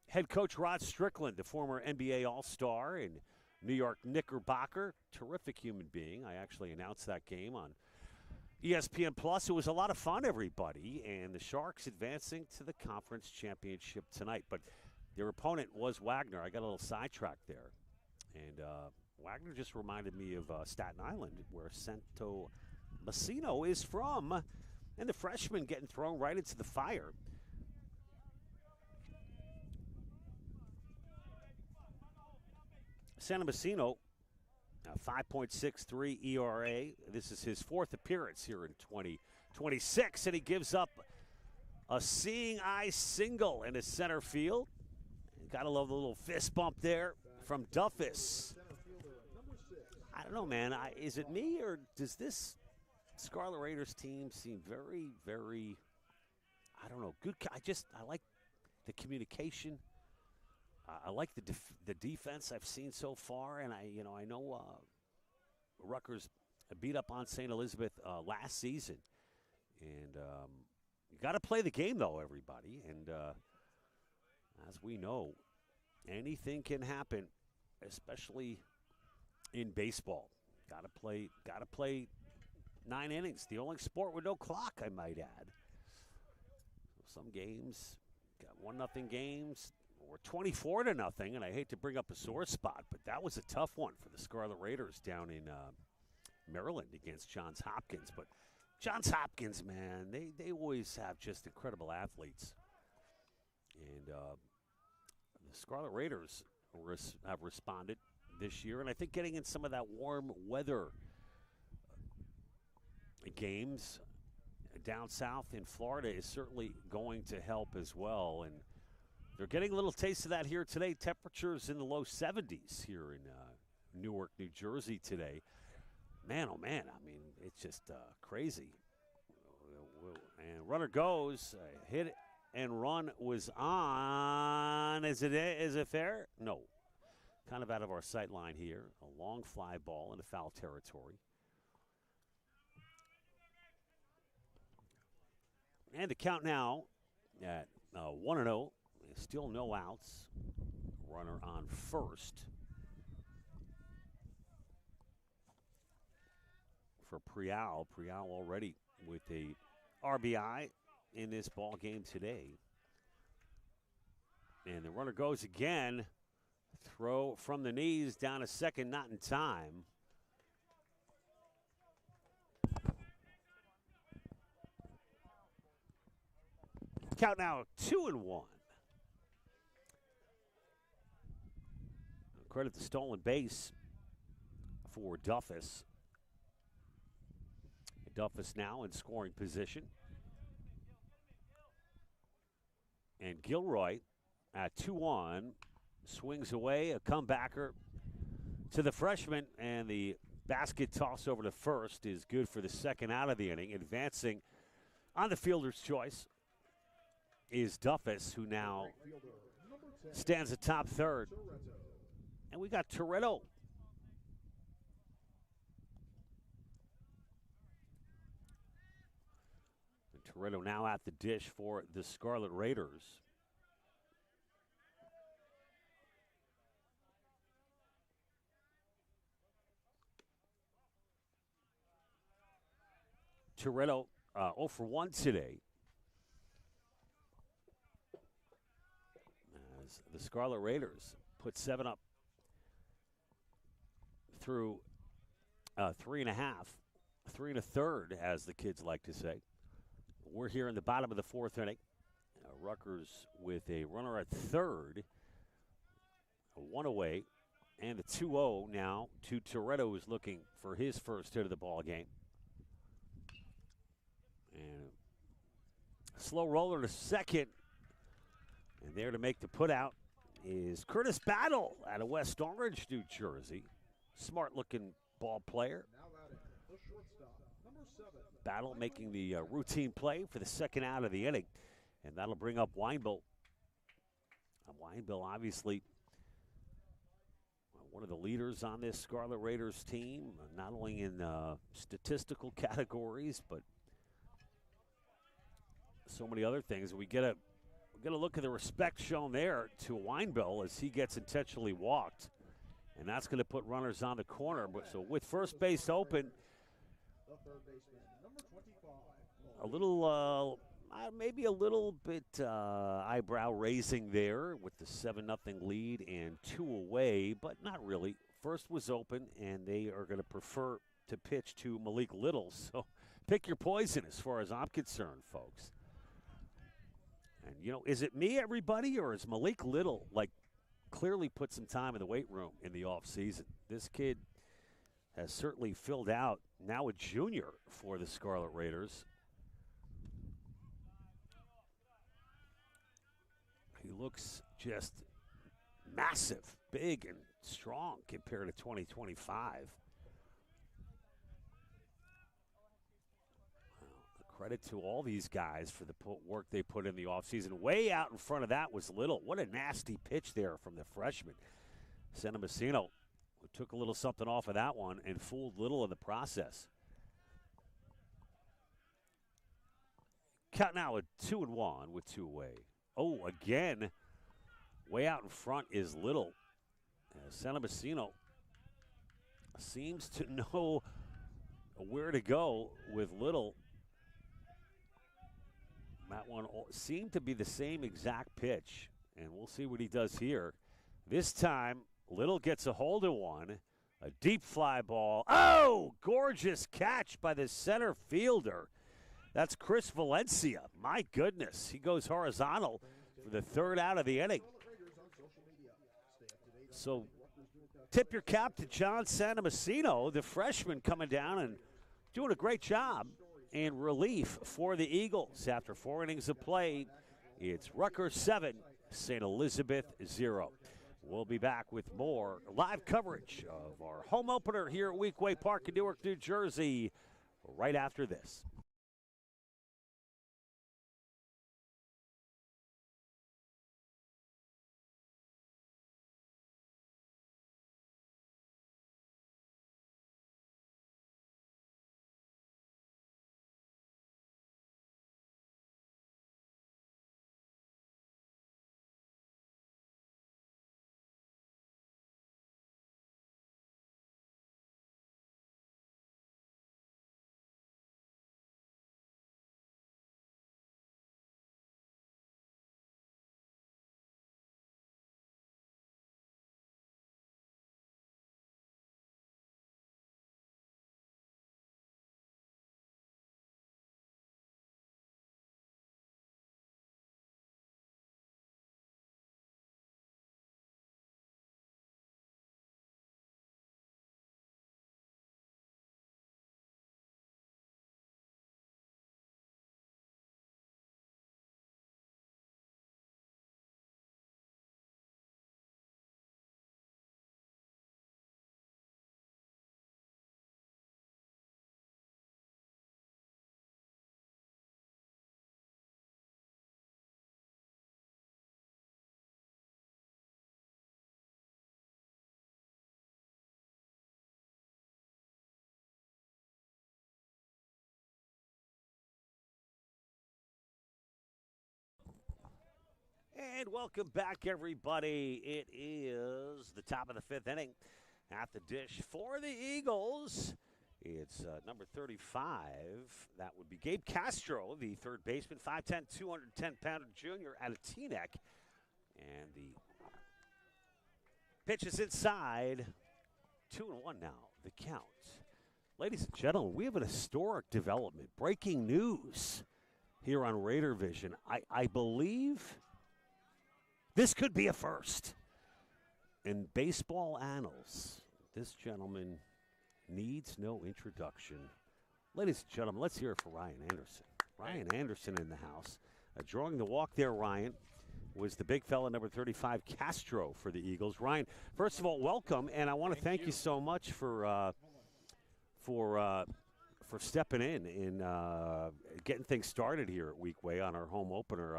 head coach Rod Strickland, the former NBA All-Star and New York Knickerbocker, terrific human being. I actually announced that game on ESPN Plus. It was a lot of fun, everybody, and the Sharks advancing to the conference championship tonight. But their opponent was Wagner. I got a little sidetracked there. And Wagner just reminded me of Staten Island, where Santomassino is from. And the freshman getting thrown right into the fire. Santomassino A 5.63 ERA. This is his fourth appearance here in 2026, and he gives up a seeing eye single in his center field. Gotta love the little fist bump there from Duffus. I don't know, man. Is it me, or does this Scarlet Raiders team seem very, very, I don't know, good? I like the communication. I like the defense I've seen so far, and I know Rutgers beat up on St. Elizabeth last season, and you got to play the game though, everybody. And as we know, anything can happen, especially in baseball. Got to play 9 innings. The only sport with no clock, I might add. Some games got 1-0 games. We're 24-0, and I hate to bring up a sore spot, but that was a tough one for the Scarlet Raiders down in Maryland against Johns Hopkins. But Johns Hopkins, man, they always have just incredible athletes. And the Scarlet Raiders have responded this year, and I think getting in some of that warm weather games down south in Florida is certainly going to help as well. And they're getting a little taste of that here today. Temperatures in the low 70s here in Newark, New Jersey today. Man, oh man, I mean, it's just crazy. And runner goes, hit and run was on. Is it fair? No. Kind of out of our sight line here. A long fly ball into foul territory. And the count now at 1-0. Still no outs. Runner on first for Prial. Prial already with a RBI in this ball game today. And the runner goes again. Throw from the knees down to second, not in time. Count now 2-1. Credit the stolen base for Duffus. Duffus now in scoring position. And Gilroy at 2-1 swings away, a comebacker to the freshman, and the basket toss over to first is good for the second out of the inning. Advancing on the fielder's choice is Duffus, who now stands atop third. And we got Toretto. And Toretto now at the dish for the Scarlet Raiders. Toretto 0 for 1 today. As the Scarlet Raiders put 7 up through 3.5, 3 1/3, as the kids like to say. We're here in the bottom of the 4th inning. Rutgers with a runner at third, a 1 away, and a 2-0 now to Toretto, who's looking for his first hit of the ball game. And a slow roller to second. And there to make the putout is Curtis Battle out of West Orange, New Jersey. Smart-looking ball player. The shortstop, number 7. Battle making the routine play for the second out of the inning. And that'll bring up Weinbill. Weinbill, obviously, one of the leaders on this Scarlet Raiders team, not only in statistical categories, but so many other things. We get a look at the respect shown there to Weinbill as he gets intentionally walked. And that's going to put runners on the corner. But so with first base open, The third baseman, number 25. a little, maybe a little bit eyebrow raising there with the 7-0 lead and 2 away, but not really. First was open, and they are going to prefer to pitch to Malik Little. So pick your poison as far as I'm concerned, folks. And, is it me, everybody, or is Malik Little, clearly put some time in the weight room in the offseason? This kid has certainly filled out. Now a junior for the Scarlet Raiders. He looks just massive, big, and strong compared to 2025. Credit to all these guys for the work they put in the offseason. Way out in front of that was Little. What a nasty pitch there from the freshman. Santamacino, who took a little something off of that one and fooled Little in the process. Count now at 2-1 with 2 away. Oh, again, way out in front is Little. Santamacino seems to know where to go with Little. That one seemed to be the same exact pitch, and we'll see what he does here. This time, Little gets a hold of one, a deep fly ball. Oh, gorgeous catch by the center fielder. That's Chris Valencia. My goodness, he goes horizontal for the 3rd out of the inning. So tip your cap to John Santamacino, the freshman coming down and doing a great job in relief for the Eagles. After 4 innings of play, it's Rutgers 7, St. Elizabeth 0. We'll be back with more live coverage of our home opener here at Weekway Park in Newark, New Jersey, right after this. And welcome back, everybody. It is the top of the 5th inning at the dish for the Eagles. It's number 35. That would be Gabe Castro, the 3rd baseman, 5'10", 210-pounder junior out of Teaneck. And the pitch is inside. 2-1 now, the count. Ladies and gentlemen, we have an historic development. Breaking news here on Raider Vision. I believe this could be a first in baseball annals. This gentleman needs no introduction. Ladies and gentlemen, let's hear it for Ryan Anderson. Ryan Anderson in the house. Drawing the walk there, Ryan, was the big fella, number 35, Castro, for the Eagles. Ryan, first of all, welcome, and I want to thank you so much for stepping in and getting things started here at Weekway on our home opener.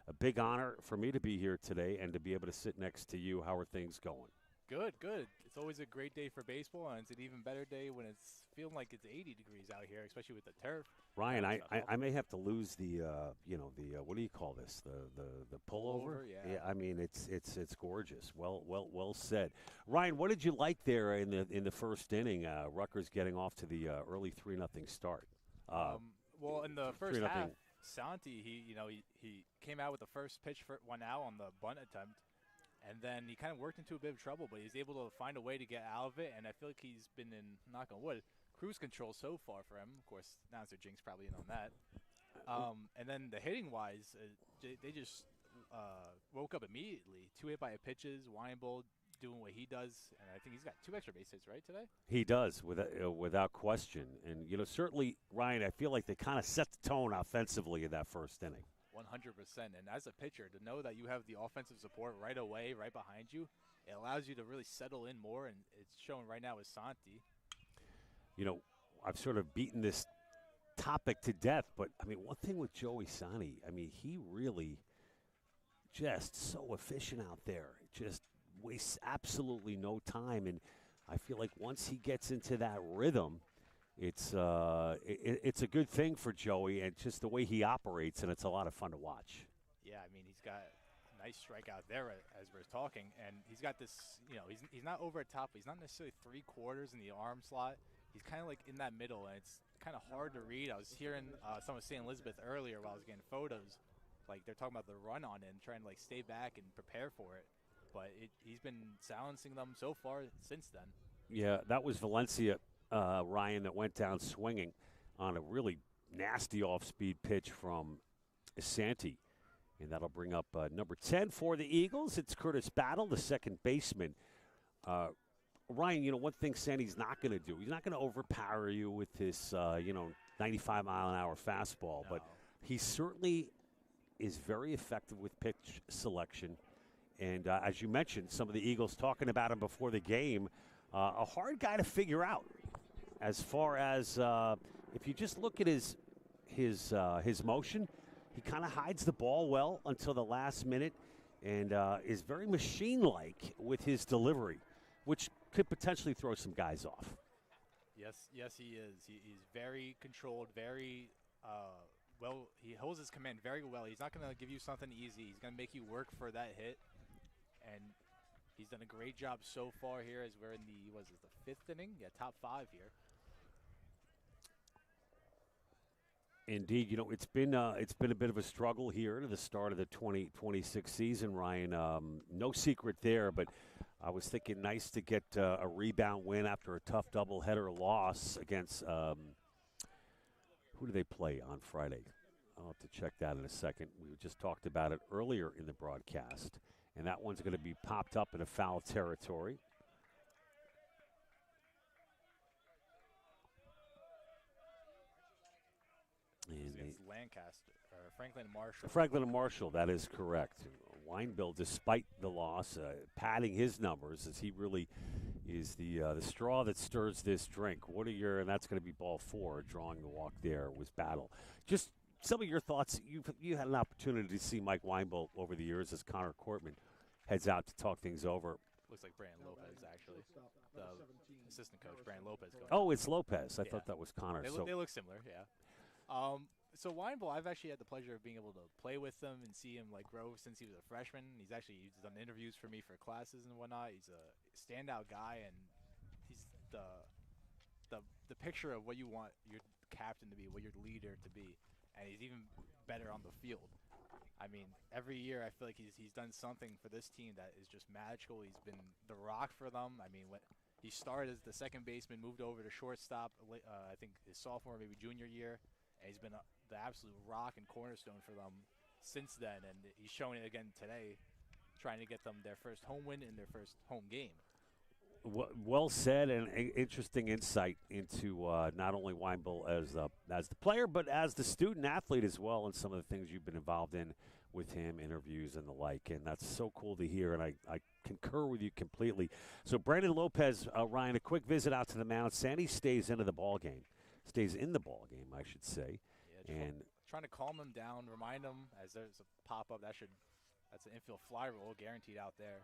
A big honor for me to be here today and to be able to sit next to you. How are things going? Good, good. It's always a great day for baseball, and it's an even better day when it's feeling like it's 80 degrees out here, especially with the turf. Ryan, I may have to lose the what do you call this, the pullover? Yeah. I mean it's gorgeous. Well said. Ryan, what did you like there in the first inning? Rutgers getting off to the early 3-0 start. Well, in the first half, Santi he came out with the first pitch for 1 out on the bunt attempt. And then he kind of worked into a bit of trouble, but he was able to find a way to get out of it. And I feel like he's been in, knock on wood, cruise control so far for him. Of course, announcer Jinx probably in on that. And then the hitting-wise, they just woke up immediately. 2 hit by pitches, Weinbold doing what he does, and I think he's got 2 extra base hits right today. He does, without question. And, certainly, Ryan, I feel like they kind of set the tone offensively in that first inning. 100%. And as a pitcher, to know that you have the offensive support right away, right behind you, it allows you to really settle in more, and it's showing right now with Santi. I've sort of beaten this topic to death, but, one thing with Joey Santi, he really just so efficient out there. Just wastes absolutely no time, and I feel like once he gets into that rhythm, it's a good thing for Joey, and just the way he operates, and it's a lot of fun to watch. Yeah, he's got a nice strikeout there as we're talking, and he's got this, he's not over at top, but he's not necessarily 3/4 in the arm slot. He's kind of like in that middle, and it's kind of hard to read. I was hearing someone saying Elizabeth earlier while I was getting photos, like they're talking about the run on it and trying to stay back and prepare for it. But he's been silencing them so far since then. Yeah, that was Valencia, Ryan, that went down swinging on a really nasty off-speed pitch from Santi. And that'll bring up number 10 for the Eagles. It's Curtis Battle, the second baseman. Ryan, one thing Santi's not going to do, he's not going to overpower you with his, 95-mile-an-hour fastball. No. But he certainly is very effective with pitch selection. And as you mentioned, some of the Eagles talking about him before the game, a hard guy to figure out. As far as if you just look at his motion, he kind of hides the ball well until the last minute, and is very machine-like with his delivery, which could potentially throw some guys off. Yes, he is. He's very controlled, very well. He holds his command very well. He's not going to give you something easy. He's going to make you work for that hit. And he's done a great job so far here as we're in the 5th inning? Yeah, top 5 here. Indeed, it's been a bit of a struggle here to the start of the 2026 season, Ryan. No secret there, but I was thinking nice to get a rebound win after a tough doubleheader loss against who do they play on Friday? I'll have to check that in a second. We just talked about it earlier in the broadcast. And that one's going to be popped up in a foul territory. It's Lancaster, or Franklin and Marshall. Franklin and Marshall, that is correct. Weinbill, despite the loss, padding his numbers as he really is the straw that stirs this drink. And that's going to be ball 4, drawing the walk there was Battle. Just some of your thoughts. You had an opportunity to see Mike Weinbill over the years as Connor Cortman heads out to talk things over. Looks like Brandon Lopez, actually. The assistant coach, Brandon Lopez. Oh, it's Lopez. I thought that was Connor. They look similar, yeah. So Weinbill, I've actually had the pleasure of being able to play with him and see him grow since he was a freshman. He's done interviews for me for classes and whatnot. He's a standout guy, and he's the picture of what you want your captain to be, what your leader to be, and he's even better on the field. Every year I feel like he's done something for this team that is just magical. He's been the rock for them. When he started as the second baseman, moved over to shortstop, I think his sophomore, maybe junior year, and he's been the absolute rock and cornerstone for them since then, and he's showing it again today, trying to get them their first home win in their first home game. Well said, and interesting insight into not only Weinbill as the player, but as the student athlete as well, and some of the things you've been involved in with him, interviews and the like. And that's so cool to hear, and I concur with you completely. So Brandon Lopez, Ryan, a quick visit out to the mound. Sandy stays in the ball game, I should say. Yeah, and trying to calm him down, remind him as there's a pop-up that's an infield fly roll guaranteed out there.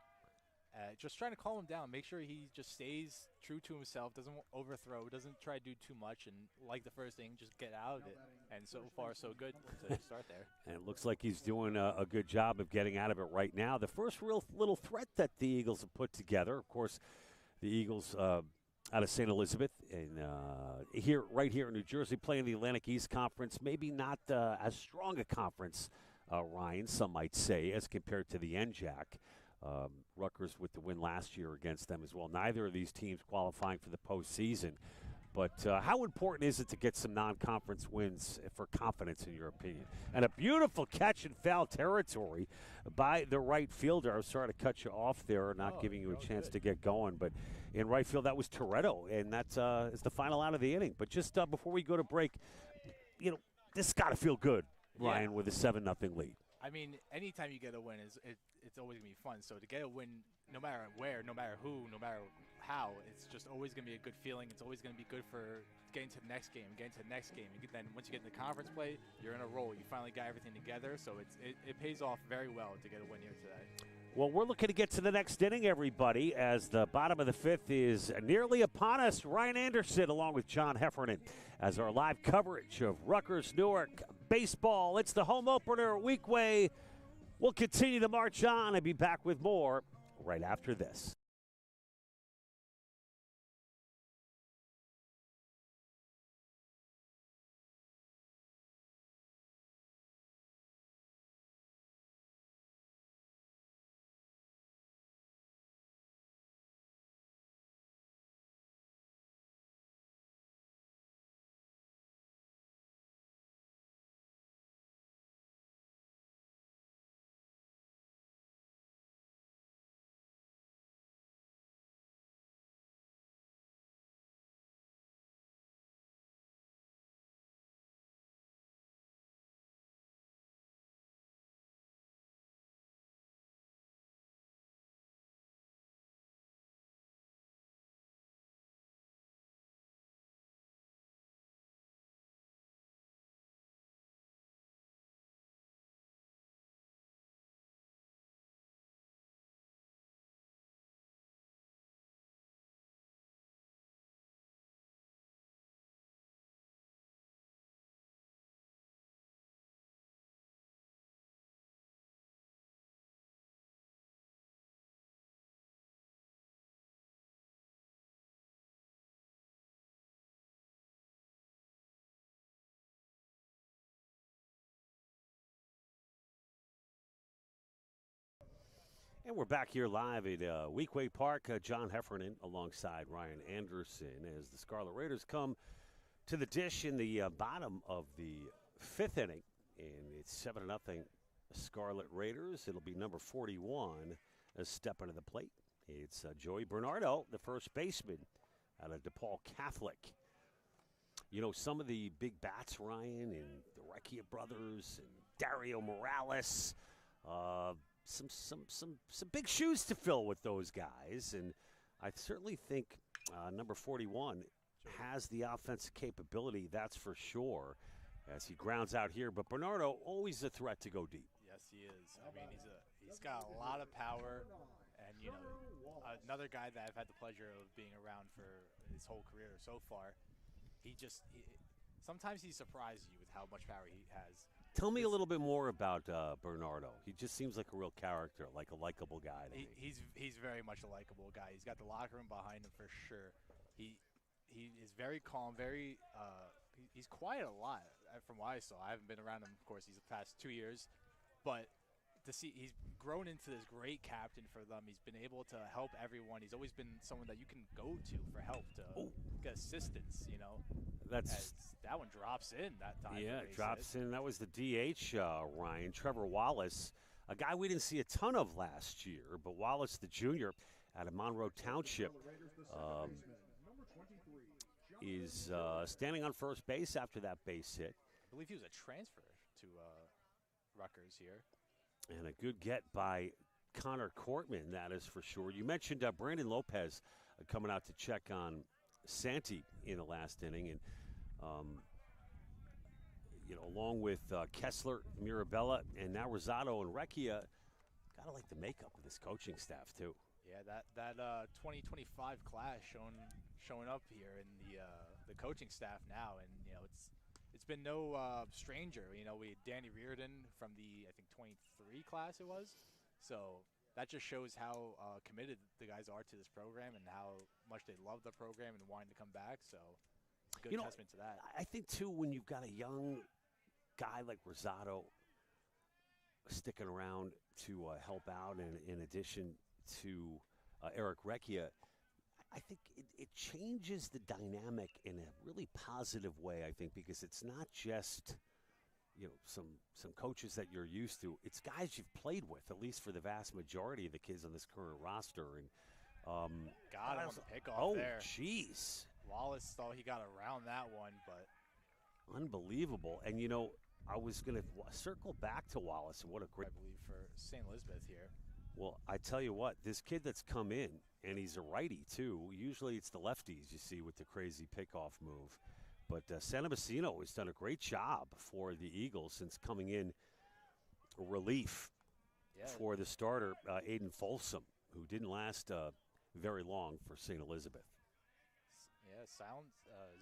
Just trying to calm him down, make sure he just stays true to himself, doesn't overthrow, doesn't try to do too much, and like the first thing, just get out of it. And so far, so good to start there. And it looks like he's doing a good job of getting out of it right now. The first real little threat that the Eagles have put together, of course, the Eagles out of St. Elizabeth and right here in New Jersey, playing the Atlantic East Conference. Maybe not as strong a conference, Ryan, some might say, as compared to the NJAC. Rutgers with the win last year against them as well. Neither of these teams qualifying for the postseason. But how important is it to get some non-conference wins for confidence, in your opinion? And a beautiful catch in foul territory by the right fielder. I was sorry to cut you off there, not giving you a chance to get going. But in right field, that was Toretto, and that is the final out of the inning. But just before we go to break, this has got to feel good, Ryan, with a 7-0 lead. I mean, anytime you get a win, it's always going to be fun. So to get a win, no matter where, no matter who, no matter how, it's just always going to be a good feeling. It's always going to be good for getting to the next game, getting to the next game. And then once you get into conference play, you're in a roll. You finally got everything together. So it pays off very well to get a win here today. Well, we're looking to get to the next inning, everybody, as the bottom of the fifth is nearly upon us. Ryan Anderson along with John Heffernan as our live coverage of Rutgers Newark baseball. It's the home opener Weekway. We'll continue to march on and be back with more right after this. And we're back here live at Weekway Park. John Heffernan alongside Ryan Anderson as the Scarlet Raiders come to the dish in the bottom of the fifth inning. And it's 7-0 Scarlet Raiders. It'll be number 41 stepping to the plate. It's Joey Bernardo, the first baseman out of DePaul Catholic. Some of the big bats, Ryan, and the Recchia brothers and Dario Morales, some big shoes to fill with those guys, and I certainly think number 41 has the offensive capability, that's for sure, as he grounds out here. But Bernardo, always a threat to go deep. Yes, he is. I mean, he's got a lot of power, and another guy that I've had the pleasure of being around for his whole career so far. Sometimes he surprises you with how much power he has. Tell me a little bit more about Bernardo. He just seems like a real character, like a likable guy to me. He's very much a likable guy. He's got the locker room behind him for sure. He is very calm, he's quiet a lot from what I saw. I haven't been around him, of course, these past 2 years. But to see he's grown into this great captain for them. He's been able to help everyone. He's always been someone that you can go to for help, to get assistance, that one drops in that time. Yeah, it drops in. That was the DH, Ryan. Trevor Wallace, a guy we didn't see a ton of last year, but Wallace, the junior, out of Monroe Township, is standing on first base after that base hit. I believe he was a transfer to Rutgers here. And a good get by Connor Cortman, that is for sure. You mentioned Brandon Lopez coming out to check on Santi in the last inning. And, along with Kessler, Mirabella, and now Rosado and Recchia, got to like the makeup of this coaching staff, too. Yeah, that 2025 class showing up here in the coaching staff now, and it's been no stranger. We had Danny Reardon from the, I think, 23 class it was. So that just shows how committed the guys are to this program and how much they love the program and wanting to come back. So it's a good testament to that. I think, too, when you've got a young guy like Rosado sticking around to help out, in addition to Eric Recchia, I think it changes the dynamic in a really positive way, I think, because it's not just some coaches that you're used to. It's guys you've played with, at least for the vast majority of the kids on this current roster. And got him on the pickoff there. Oh, jeez. Wallace thought he got around that one, but unbelievable. And, I was going to circle back to Wallace, and what a great, I believe, for St. Elizabeth here. Well, I tell you what, this kid that's come in, and he's a righty, too. Usually it's the lefties you see with the crazy pickoff move. But Santa Messino has done a great job for the Eagles since coming in relief for the starter, Aiden Folsom, who didn't last very long for St. Elizabeth. Yeah, silent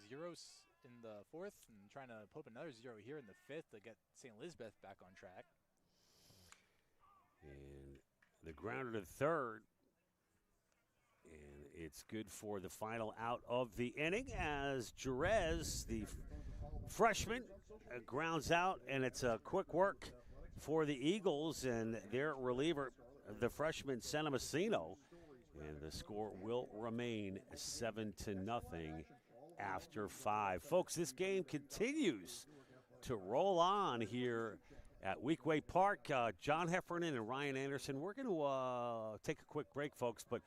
zeros in the fourth and trying to put up another 0 here in the fifth to get St. Elizabeth back on track. And the grounder to third. And it's good for the final out of the inning as Jerez, the freshman, grounds out. And it's a quick work for the Eagles and their reliever, the freshman Santa Messino. And the score will remain 7-0 after 5. Folks, this game continues to roll on here at Weekway Park. John Heffernan and Ryan Anderson. We're going to take a quick break, folks, but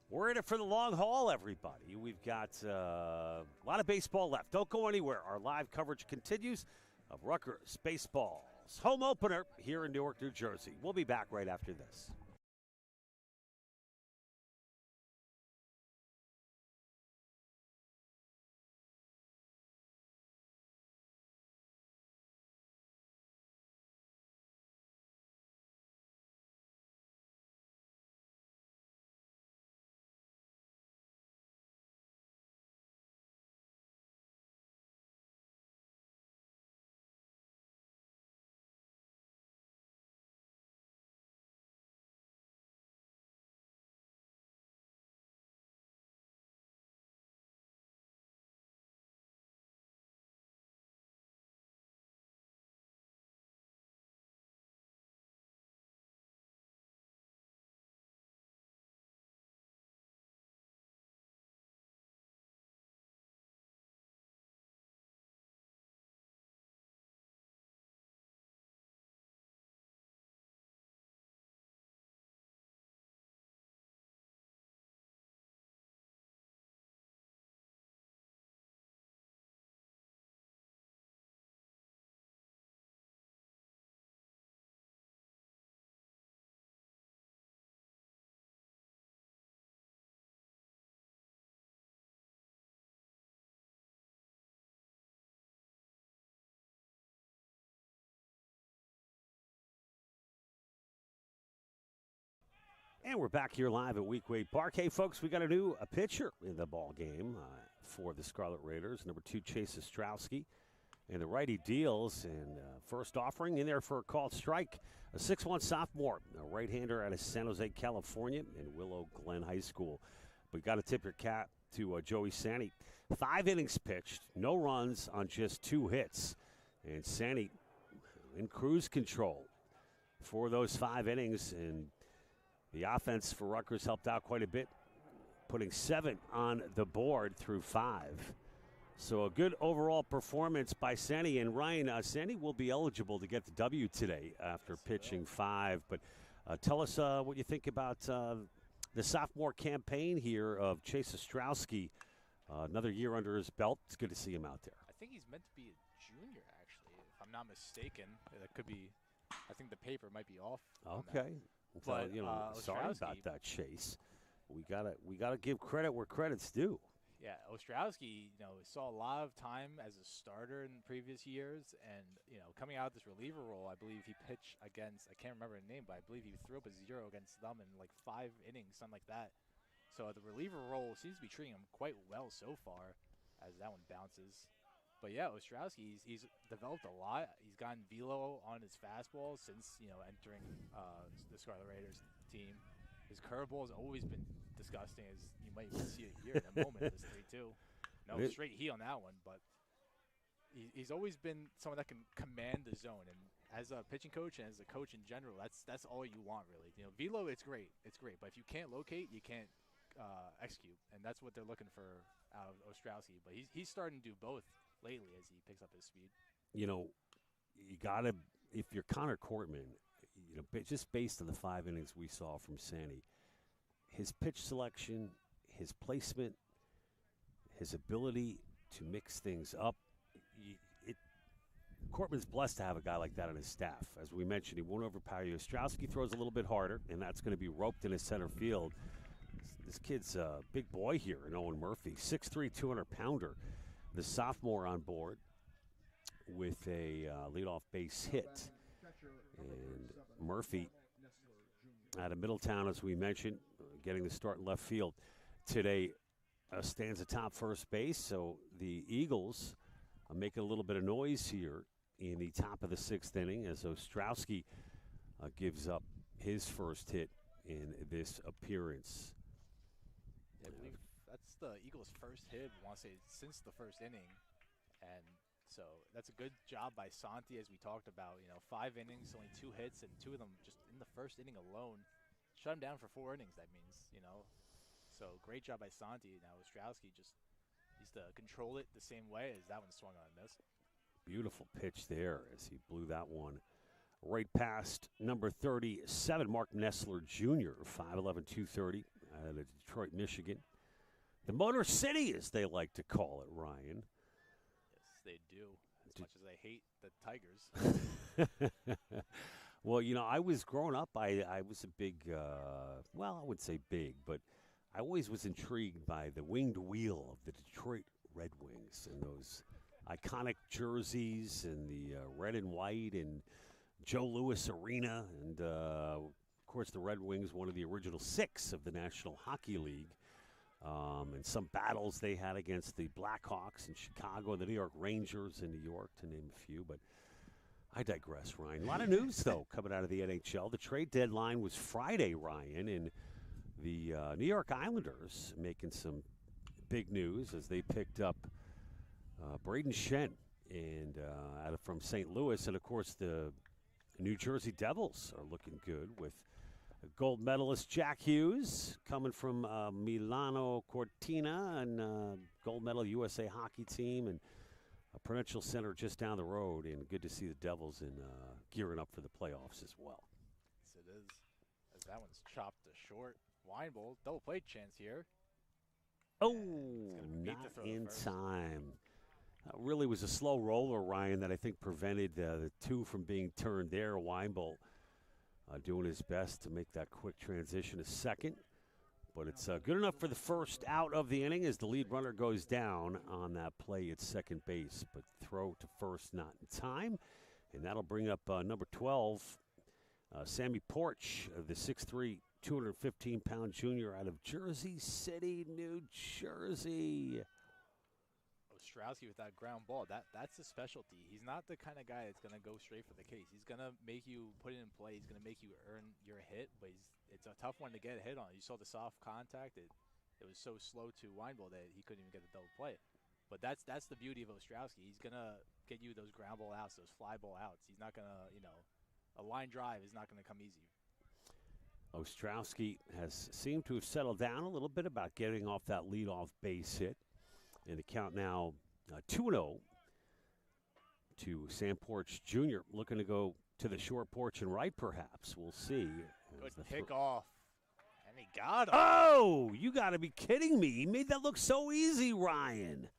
we're in it for the long haul, everybody. We've got a lot of baseball left. Don't go anywhere. Our live coverage continues of Rutgers baseball's home opener here in Newark, New Jersey. We'll be back right after this. And we're back here live at Weekway Park. Hey, folks, we got a pitcher in the ball game for the Scarlet Raiders. Number 2, Chase Ostrowski. And the righty deals, and first offering in there for a called strike. A 6'1 sophomore, a right-hander out of San Jose, California, in Willow Glen High School. But got to tip your cap to Joey Santi. 5 innings pitched, no runs on just 2 hits. And Santi in cruise control for those 5 innings, and the offense for Rutgers helped out quite a bit, putting 7 on the board through 5. So a good overall performance by Santi. And Ryan, Santi will be eligible to get the W today after pitching 5. But tell us what you think about the sophomore campaign here of Chase Ostrowski. Another year under his belt. It's good to see him out there. I think he's meant to be a junior, actually, if I'm not mistaken. That could be. I think the paper might be off. Okay. But sorry about that, Chase. We gotta give credit where credit's due. Yeah, Ostrowski, saw a lot of time as a starter in previous years, and coming out of this reliever role, I believe he pitched against, I can't remember the name, but I believe he threw up a 0 against them in like 5 innings, something like that. So the reliever role seems to be treating him quite well so far, as that one bounces. But yeah, Ostrowski, he's developed a lot. He's gotten velo on his fastball since entering the Scarlet Raiders team. His curveball has always been disgusting, as you might even see it here in a moment. This 3-2, no straight heat on that one, but he's always been someone that can command the zone. And as a pitching coach and as a coach in general, that's all you want really. Velo, it's great, but if you can't locate, you can't execute, and that's what they're looking for out of Ostrowski. But he's starting to do both lately as he picks up his speed. You know, you got to, if you're Connor Cortman, just based on the 5 innings we saw from Sandy, his pitch selection, his placement, his ability to mix things up, Cortman's blessed to have a guy like that on his staff. As we mentioned, he won't overpower you. Ostrowski throws a little bit harder, and that's going to be roped in his center field. This kid's a big boy here in Owen Murphy, 6'3", 200-pounder. The sophomore on board with a leadoff base hit. And Murphy out of Middletown, as we mentioned, getting the start in left field today, stands atop first base. So the Eagles are making a little bit of noise here in the top of the 6th inning as Ostrowski gives up his first hit in this appearance. Yeah, I believe that's the Eagles' first hit, I want to say, since the first inning. And so that's a good job by Santi, as we talked about. 5 innings, only 2 hits, and 2 of them just in the first inning alone. Shut him down for 4 innings, that means, So great job by Santi. Now Ostrowski just needs to control it the same way as that one swung on and missed. Beautiful pitch there as he blew that one right past number 37, Mark Nessler Jr., 5'11", 230, out of Detroit, Michigan. The Motor City, as they like to call it, Ryan. Yes, they do, as much as I hate the Tigers. Well, I was growing up, I was a big, I wouldn't say big, but I always was intrigued by the winged wheel of the Detroit Red Wings and those iconic jerseys and the red and white and Joe Louis Arena. And, of course, the Red Wings, one of the original 6 of the National Hockey League. And some battles they had against the Blackhawks in Chicago and the New York Rangers in New York, to name a few. But I digress, Ryan. A lot of news, though, coming out of the NHL. The trade deadline was Friday, Ryan, and the New York Islanders making some big news as they picked up Braden Shen and from St. Louis. And, of course, the New Jersey Devils are looking good with gold medalist Jack Hughes coming from Milano Cortina and gold medal USA hockey team and a Prudential Center just down the road. And good to see the Devils gearing up for the playoffs as well. Yes, it is. As that one's chopped to short. Wine Bowl, double play chance here. Oh, not in time. Really was a slow roller, Ryan, that I think prevented the 2 from being turned there. Weinbolt doing his best to make that quick transition to second. But it's good enough for the first out of the inning as the lead runner goes down on that play at second base. But throw to first not in time. And that'll bring up number 12, Sammy Porch, the 6'3", 215-pound junior out of Jersey City, New Jersey. Ostrowski with that ground ball, that's a specialty. He's not the kind of guy that's going to go straight for the case. He's going to make you put it in play. He's going to make you earn your hit, but it's a tough one to get a hit on. You saw the soft contact. It was so slow to Weinball that he couldn't even get the double play. But that's the beauty of Ostrowski. He's going to get you those ground ball outs, those fly ball outs. He's not going to, a line drive is not going to come easy. Ostrowski has seemed to have settled down a little bit about getting off that leadoff base hit. And the count now 2-0 to Sam Porch Jr. looking to go to the short porch and right, perhaps. We'll see. Good pick off. And he got him. Oh, you got to be kidding me. He made that look so easy, Ryan.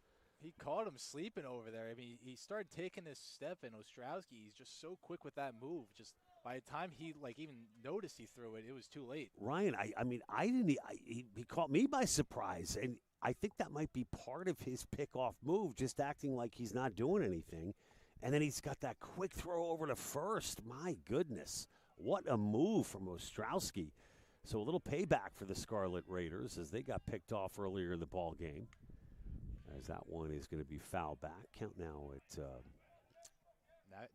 He caught him sleeping over there. I mean, he started taking his step, and Ostrowski, he's just so quick with that move. Just by the time he even noticed he threw it, it was too late. Ryan, he caught me by surprise, and I think that might be part of his pick-off move, just acting like he's not doing anything. And then he's got that quick throw over to first. My goodness, what a move from Ostrowski. So a little payback for the Scarlet Raiders as they got picked off earlier in the ball game. As that one is going to be fouled back. Count now at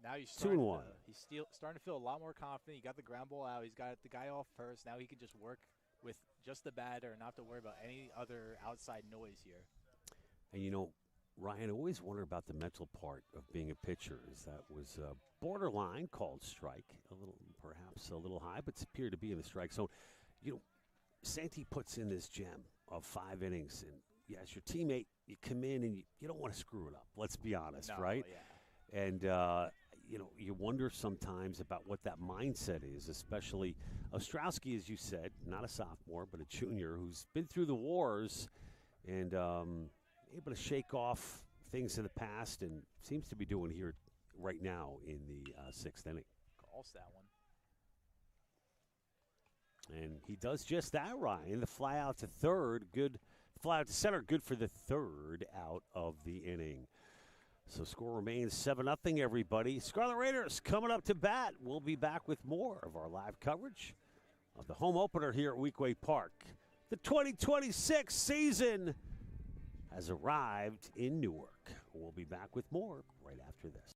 now he's 2-1. He's starting to feel a lot more confident. He got the ground ball out. He's got the guy off first. Now he can just work with just the batter and not have to worry about any other outside noise here. And, Ryan, I always wonder about the mental part of being a pitcher. Is that was borderline called strike, perhaps a little high, but appeared to be in the strike zone. Santi puts in this gem of 5 innings, and yes, your teammate, you come in and you don't want to screw it up. Let's be honest, No, right? yeah. And you wonder sometimes about what that mindset is, especially Ostrowski, as you said, not a sophomore, but a junior who's been through the wars and able to shake off things in the past and seems to be doing here right now in the 6th inning. Calls that one. And he does just that, Ryan. The fly out to third, good. Fly out to center, good for the 3rd out of the inning. So score remains 7-0, everybody. Scarlet Raiders coming up to bat. We'll be back with more of our live coverage of the home opener here at Weequahic Park. The 2026 season has arrived in Newark. We'll be back with more right after this.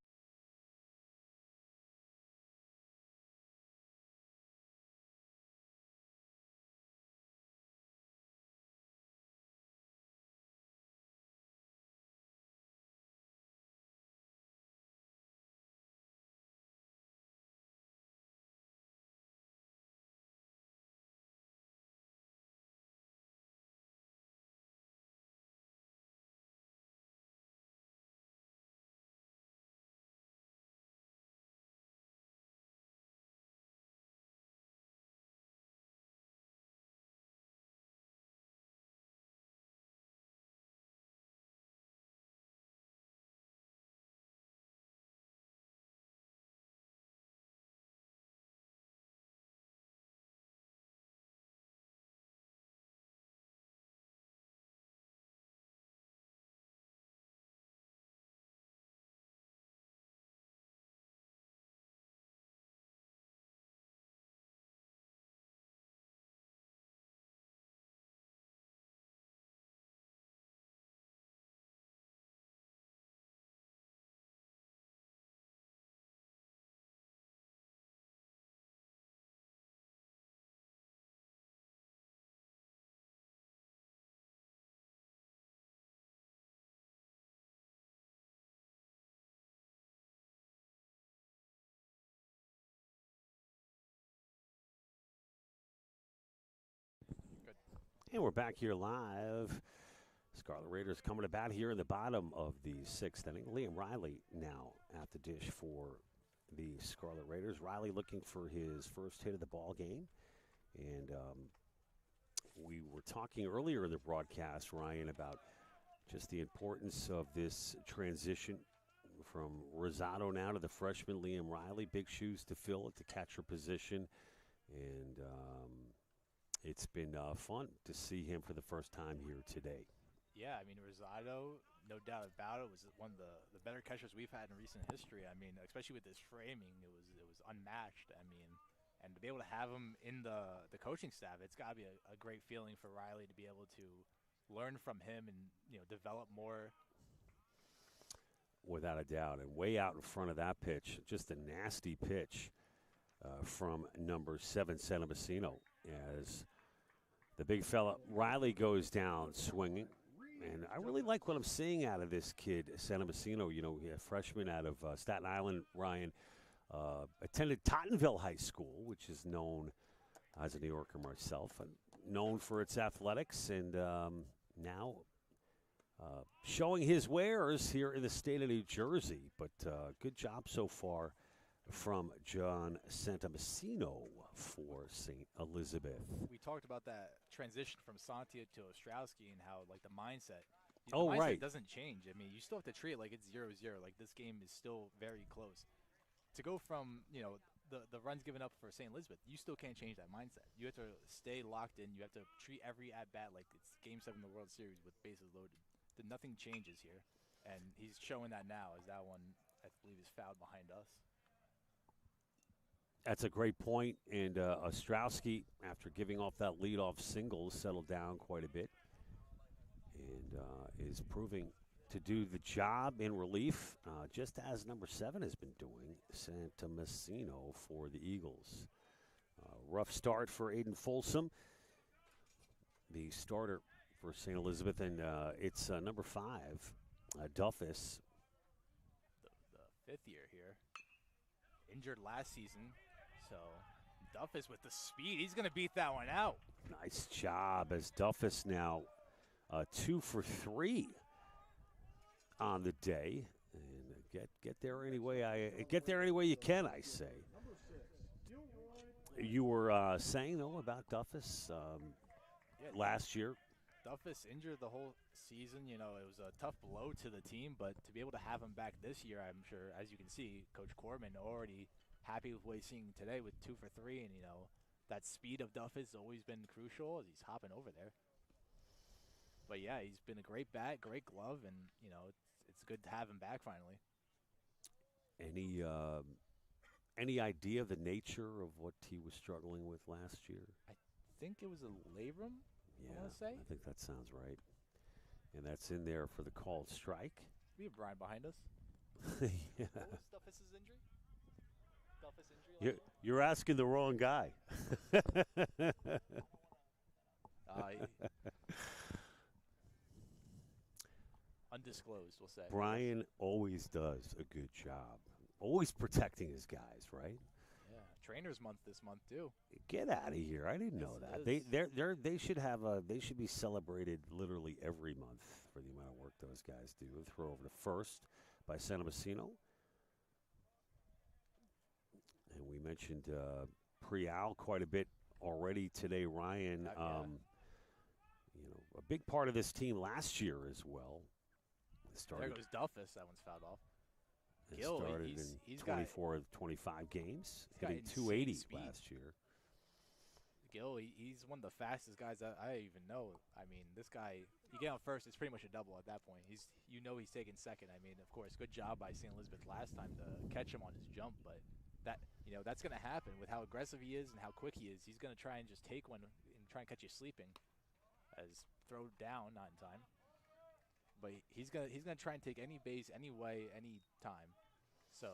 And we're back here live. Scarlet Raiders coming to bat here in the bottom of the 6th inning. Liam Riley now at the dish for the Scarlet Raiders. Riley looking for his first hit of the ball game. And we were talking earlier in the broadcast, Ryan, about just the importance of this transition from Rosado now to the freshman Liam Riley. Big shoes to fill at the catcher position. And it's been fun to see him for the first time here today. Yeah, I mean, Rosado, no doubt about it, was one of the better catchers we've had in recent history. I mean, especially with his framing, it was unmatched. I mean, and to be able to have him in the coaching staff, it's got to be a great feeling for Riley to be able to learn from him and, develop more. Without a doubt. And way out in front of that pitch, just a nasty pitch from number 7, Santamacino, as the big fella Riley goes down swinging. And I really like what I'm seeing out of this kid, Santamacino, a freshman out of Staten Island, Ryan. Attended Tottenville High School, which is known, as a New Yorker myself, known for its athletics, and now showing his wares here in the state of New Jersey. But good job so far from John Santamacino for St. Elizabeth. We talked about that transition from Santia to Ostrowski and how, like, the mindset. Mindset right. Doesn't change. I mean, you still have to treat it like it's 0-0. Like, this game is still very close. To go from, the runs given up for St. Elizabeth, you still can't change that mindset. You have to stay locked in. You have to treat every at-bat like it's Game 7 of the World Series with bases loaded. Nothing changes here, and he's showing that now as that one, I believe, is fouled behind us. That's a great point, and Ostrowski, after giving off that leadoff single, settled down quite a bit and is proving to do the job in relief, just as number 7 has been doing, Santamacino for the Eagles. Rough start for Aiden Folsom, the starter for St. Elizabeth, and it's number 5, Duffus. The 5th year here. Injured last season, so Duffus with the speed. He's going to beat that one out. Nice job as Duffus now 2 for 3 on the day. And get there any way get there any way you can, I say. You were saying, though, about Duffus last year. Duffus injured the whole season. You know, it was a tough blow to the team, but to be able to have him back this year, I'm sure, as you can see, Coach Corman already happy with what he's seeing today with 2 for 3. And, you know, that speed of Duffus has always been crucial as he's hopping over there. But, yeah, he's been a great bat, great glove, and, you know, it's good to have him back finally. Any idea of the nature of what he was struggling with last year? I think it was a labrum, yeah, I want to say. I think that sounds right. And that's in there for the called strike. We have Brian behind us. Yeah. What was Duffus's injury? Duffus injury? You're asking the wrong guy. Undisclosed, we'll say. Brian always does a good job. Always protecting his guys, right? Yeah, Trainers Month this month too. Get out of here! I didn't know that. They should be celebrated literally every month for the amount of work those guys do. Throw over to first by Santomacino, and we mentioned Prial quite a bit already today. Ryan, you know, a big part of this team last year as well. There goes Duffus. That one's fouled off. Gill, started in 24 of 25 games, hitting 280 last year. Gill, he's one of the fastest guys that I even know. I mean, this guy, you get on first, it's pretty much a double at that point. He's taking second. I mean, of course, good job by St. Elizabeth last time to catch him on his jump, but that's going to happen with how aggressive he is and how quick he is. He's going to try and just take one and try and catch you sleeping, as throw down, not in time. But he's gonna try and take any base, any way, any time. So,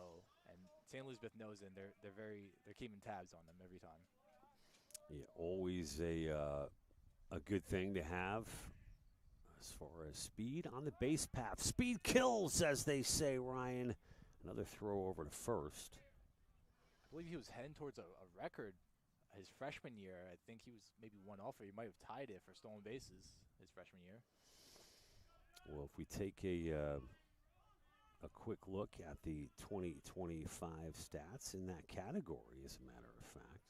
and St. Elizabeth knows it, and they're keeping tabs on them every time. Yeah, always a good thing to have as far as speed on the base path. Speed kills, as they say, Ryan. Another throw over to first. I believe he was heading towards a record his freshman year. I think he was maybe one off, or he might have tied it for stolen bases his freshman year. Well, if we take a quick look at the 2025 stats in that category, as a matter of fact.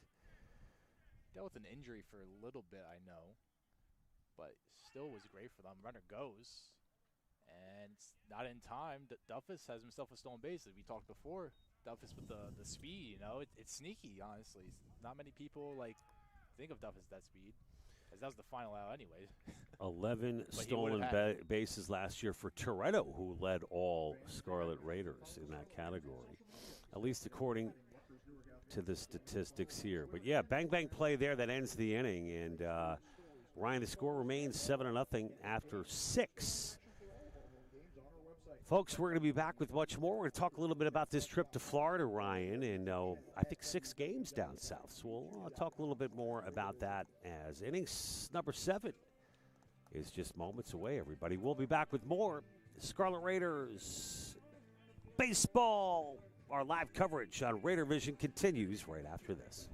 Dealt with an injury for a little bit, I know, but still was great for them. Runner goes, and it's not in time. Duffus has himself a stolen base, as we talked before. Duffus with the speed, you know, it's sneaky, honestly. Not many people, think of Duffus that speed. As that was the final out anyway. 11 stolen bases last year for Toretto, who led all Scarlet Raiders in that category, at least according to the statistics here. But, yeah, bang-bang play there that ends the inning. And, Ryan, the score remains 7-0 after 6. Folks, we're going to be back with much more. We're going to talk a little bit about this trip to Florida, Ryan, and I think 6 games down south. So we'll talk a little bit more about that as innings number 7 is just moments away, everybody. We'll be back with more Scarlet Raiders baseball. Our live coverage on Raider Vision continues right after this.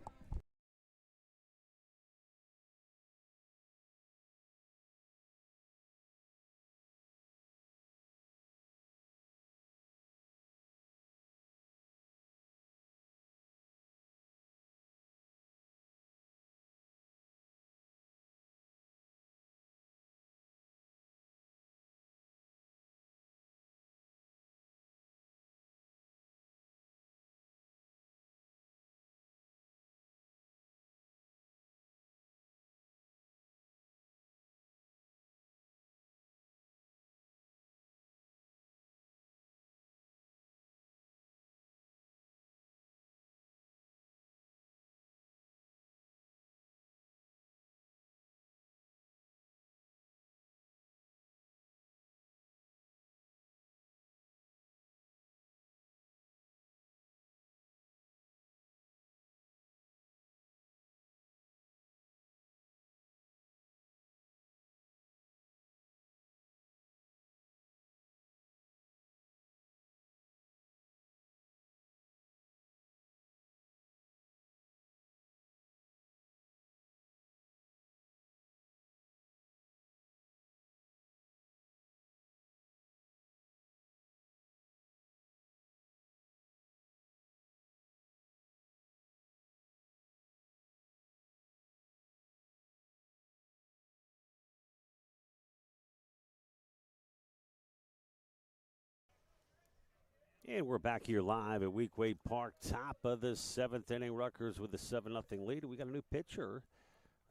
And we're back here live at Weequahic Park, top of the seventh inning. Rutgers with a 7-0 lead. We got a new pitcher,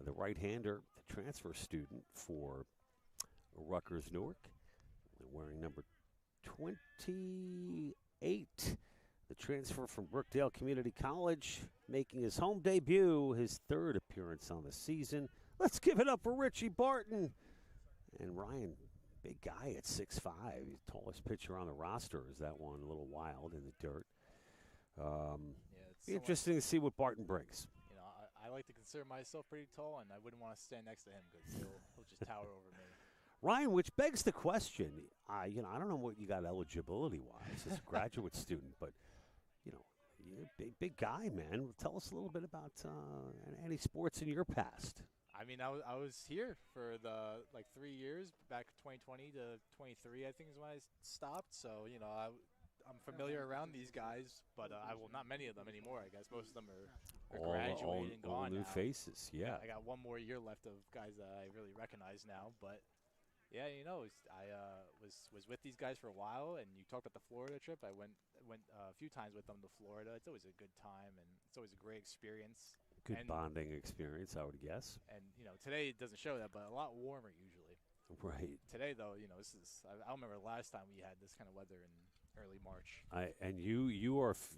the right-hander, the transfer student for Rutgers Newark, wearing number 28. The transfer from Brookdale Community College, making his home debut, his third appearance on the season. Let's give it up for Richie Barton. And Ryan, big guy at 6'5". He's the tallest pitcher on the roster. Is that one a little wild in the dirt? It's Be interesting to see what Barton brings. You know, I like to consider myself pretty tall, and I wouldn't want to stand next to him because he'll just tower over me. Ryan, which begs the question, I don't know what you got eligibility-wise as a graduate student, but, you're a big guy, man. Tell us a little bit about any sports in your past. I mean, I was here for the 3 years, back 2020 to 23, I think is when I stopped. So, I'm familiar around these guys, but not many of them anymore. I guess most of them are graduated and gone all new now. faces, yeah. I got one more year left of guys that I really recognize now, but yeah, I was with these guys for a while, and you talked about the Florida trip. I went a few times with them to Florida. It's always a good time, and it's always a great experience. Good bonding experience, I would guess. And today it doesn't show that, but a lot warmer usually. Right. Today though, this is I remember the last time we had this kind of weather in early March.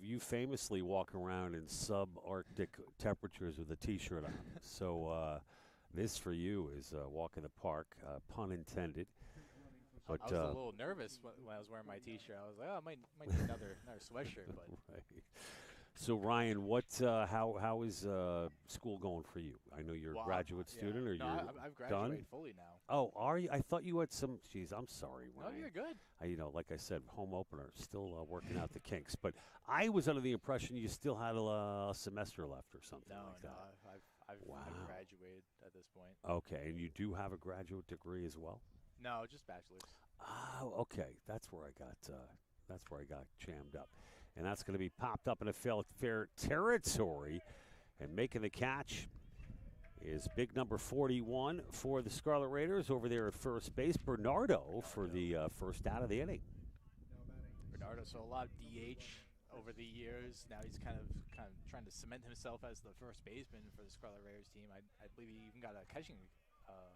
You famously walk around in subarctic temperatures with a T-shirt on. So this for you is a walk in the park, pun intended. But, I was a little nervous when I was wearing my T-shirt. I was like, oh, I might need another sweatshirt. But right. So Ryan, how is school going for you? I know you're a graduate student, or I've graduated fully now. Oh, are you? I thought you had some. Geez, I'm sorry, Ryan. No, you're good. Like I said, home opener, still working out the kinks. But I was under the impression you still had a semester left or something like that. No, I've graduated at this point. Okay, and you do have a graduate degree as well? No, just bachelor's. Oh, okay. That's where I got jammed up. And that's going to be popped up in a fair territory. And making the catch is big number 41 for the Scarlet Raiders over there at first base, Bernardo for the first out of the inning. Bernardo, so a lot of DH over the years. Now he's kind of trying to cement himself as the first baseman for the Scarlet Raiders team. I believe he even got a catching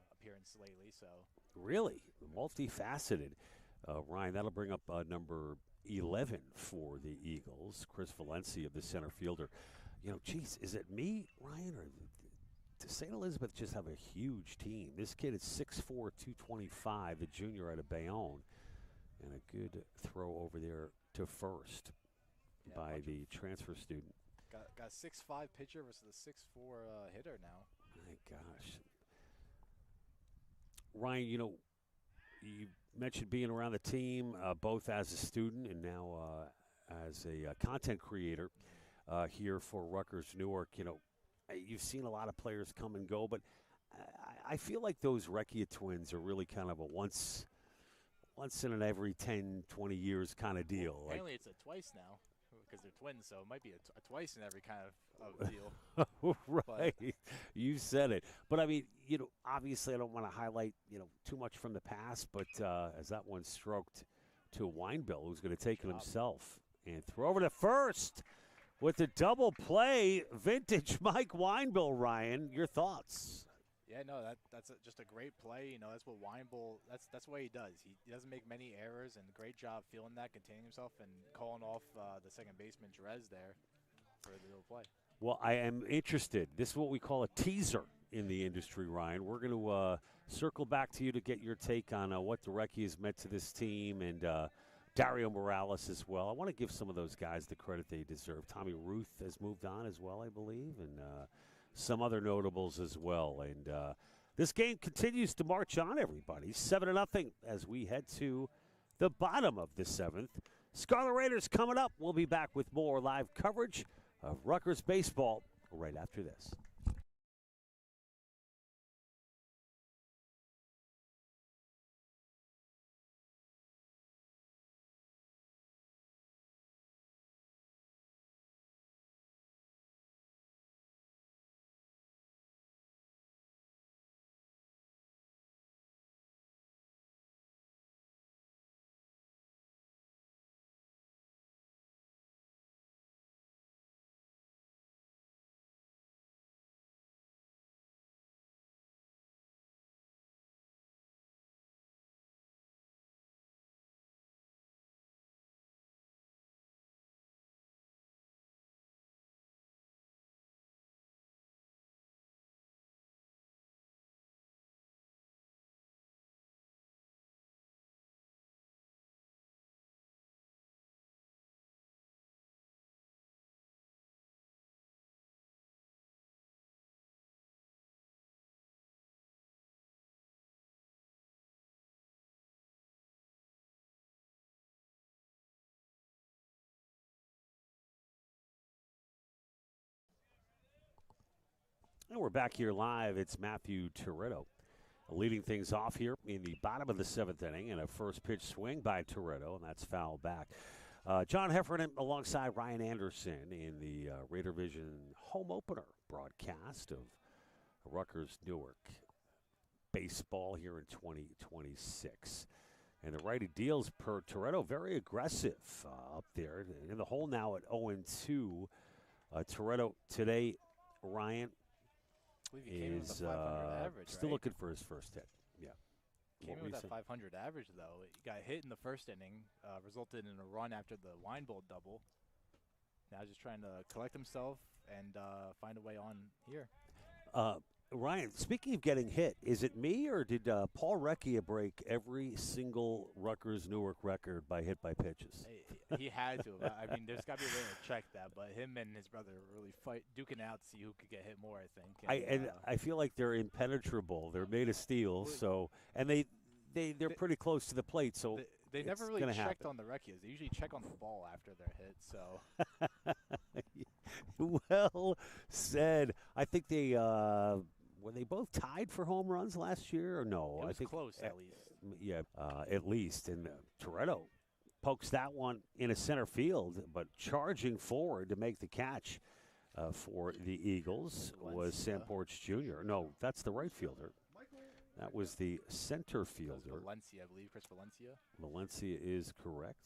appearance lately. So really multifaceted. Ryan, that'll bring up number 11 for the Eagles, Chris Valencia, the center fielder. Geez, is it me, Ryan, or does St. Elizabeth just have a huge team? This kid is 6'4", 225, the junior out of Bayonne, and a good throw over there to first by the transfer student. Got a 6'5" pitcher versus a 6'4" hitter now. My gosh. Ryan, you mentioned being around the team, both as a student and now as a content creator here for Rutgers Newark. You've seen a lot of players come and go, but I feel like those Recchia twins are really kind of a once in an every 10, 20 years kind of deal. Well, apparently it's a twice now because they're twins, so it might be a twice in every kind of deal. Right. You said it. But, I mean, obviously I don't want to highlight, too much from the past, but as that one stroked to Weinbill, who's going to take it himself and throw over to first with the double play, vintage Mike Weinbill. Ryan, your thoughts? Yeah, no, that's just a great play. That's what Weinbill, that's what he does. He doesn't make many errors, and great job feeling that, containing himself, and calling off the second baseman, Jerez, there for the little play. Well, I am interested. This is what we call a teaser in the industry, Ryan. We're going to circle back to you to get your take on what the Recchias meant to this team, and Dario Morales as well. I want to give some of those guys the credit they deserve. Tommy Ruth has moved on as well, I believe, and some other notables as well. And this game continues to march on, everybody. 7-0 as we head to the bottom of the seventh. Scarlet Raiders coming up. We'll be back with more live coverage of Rutgers baseball right after this. And we're back here live. It's Matthew Toretto leading things off here in the bottom of the 7th inning, and a first pitch swing by Toretto, and that's foul back. John Heffernan alongside Ryan Anderson in the Raider Vision home opener broadcast of Rutgers Newark baseball here in 2026. And the righty deals per Toretto, very aggressive up there. In the hole now at 0-2. Toretto today, Ryan, I believe he came in with a 500 average, still right? looking for his first hit. Yeah. Came in with that 500 average, though. He got hit in the first inning, resulted in a run after the Weinbold double. Now just trying to collect himself and find a way on here. Ryan, speaking of getting hit, is it me or did Paul Recchia break every single Rutgers Newark record by hit by pitches? He had to. I mean, there's got to be a way to check that. But him and his brother really duking out to see who could get hit more, I think. And I feel like they're impenetrable. They're made of steel, and they're pretty close to the plate. So they never really checked on the Recchias. They usually check on the ball after they're hit. So well said. I think they. Were they both tied for home runs last year, or no? It was I think close, at least. Yeah, at least. And Toretto pokes that one into center field, but charging forward to make the catch for the Eagles was Sam Porch Jr. No, that's the right fielder. That was the center fielder. Valencia, I believe. Chris Valencia. Valencia is correct.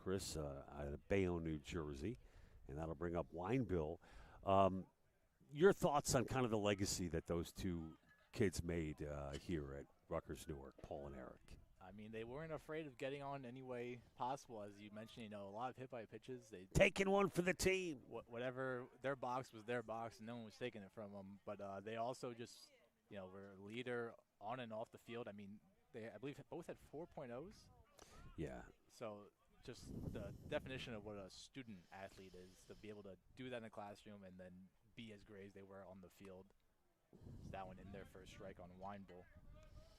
Chris out of Bayonne, New Jersey. And that'll bring up Weinbill. Your thoughts on kind of the legacy that those two kids made here at Rutgers Newark, Paul and Eric? I mean, they weren't afraid of getting on any way possible. As you mentioned, a lot of hit-by pitches. They taking one for the team. Whatever, their box was their box, and no one was taking it from them. But they also just, were a leader on and off the field. I mean, I believe both had 4.0s. Yeah. So just the definition of what a student athlete is, to be able to do that in the classroom and then be as great as they were on the field. That one in their first strike on Weinbull.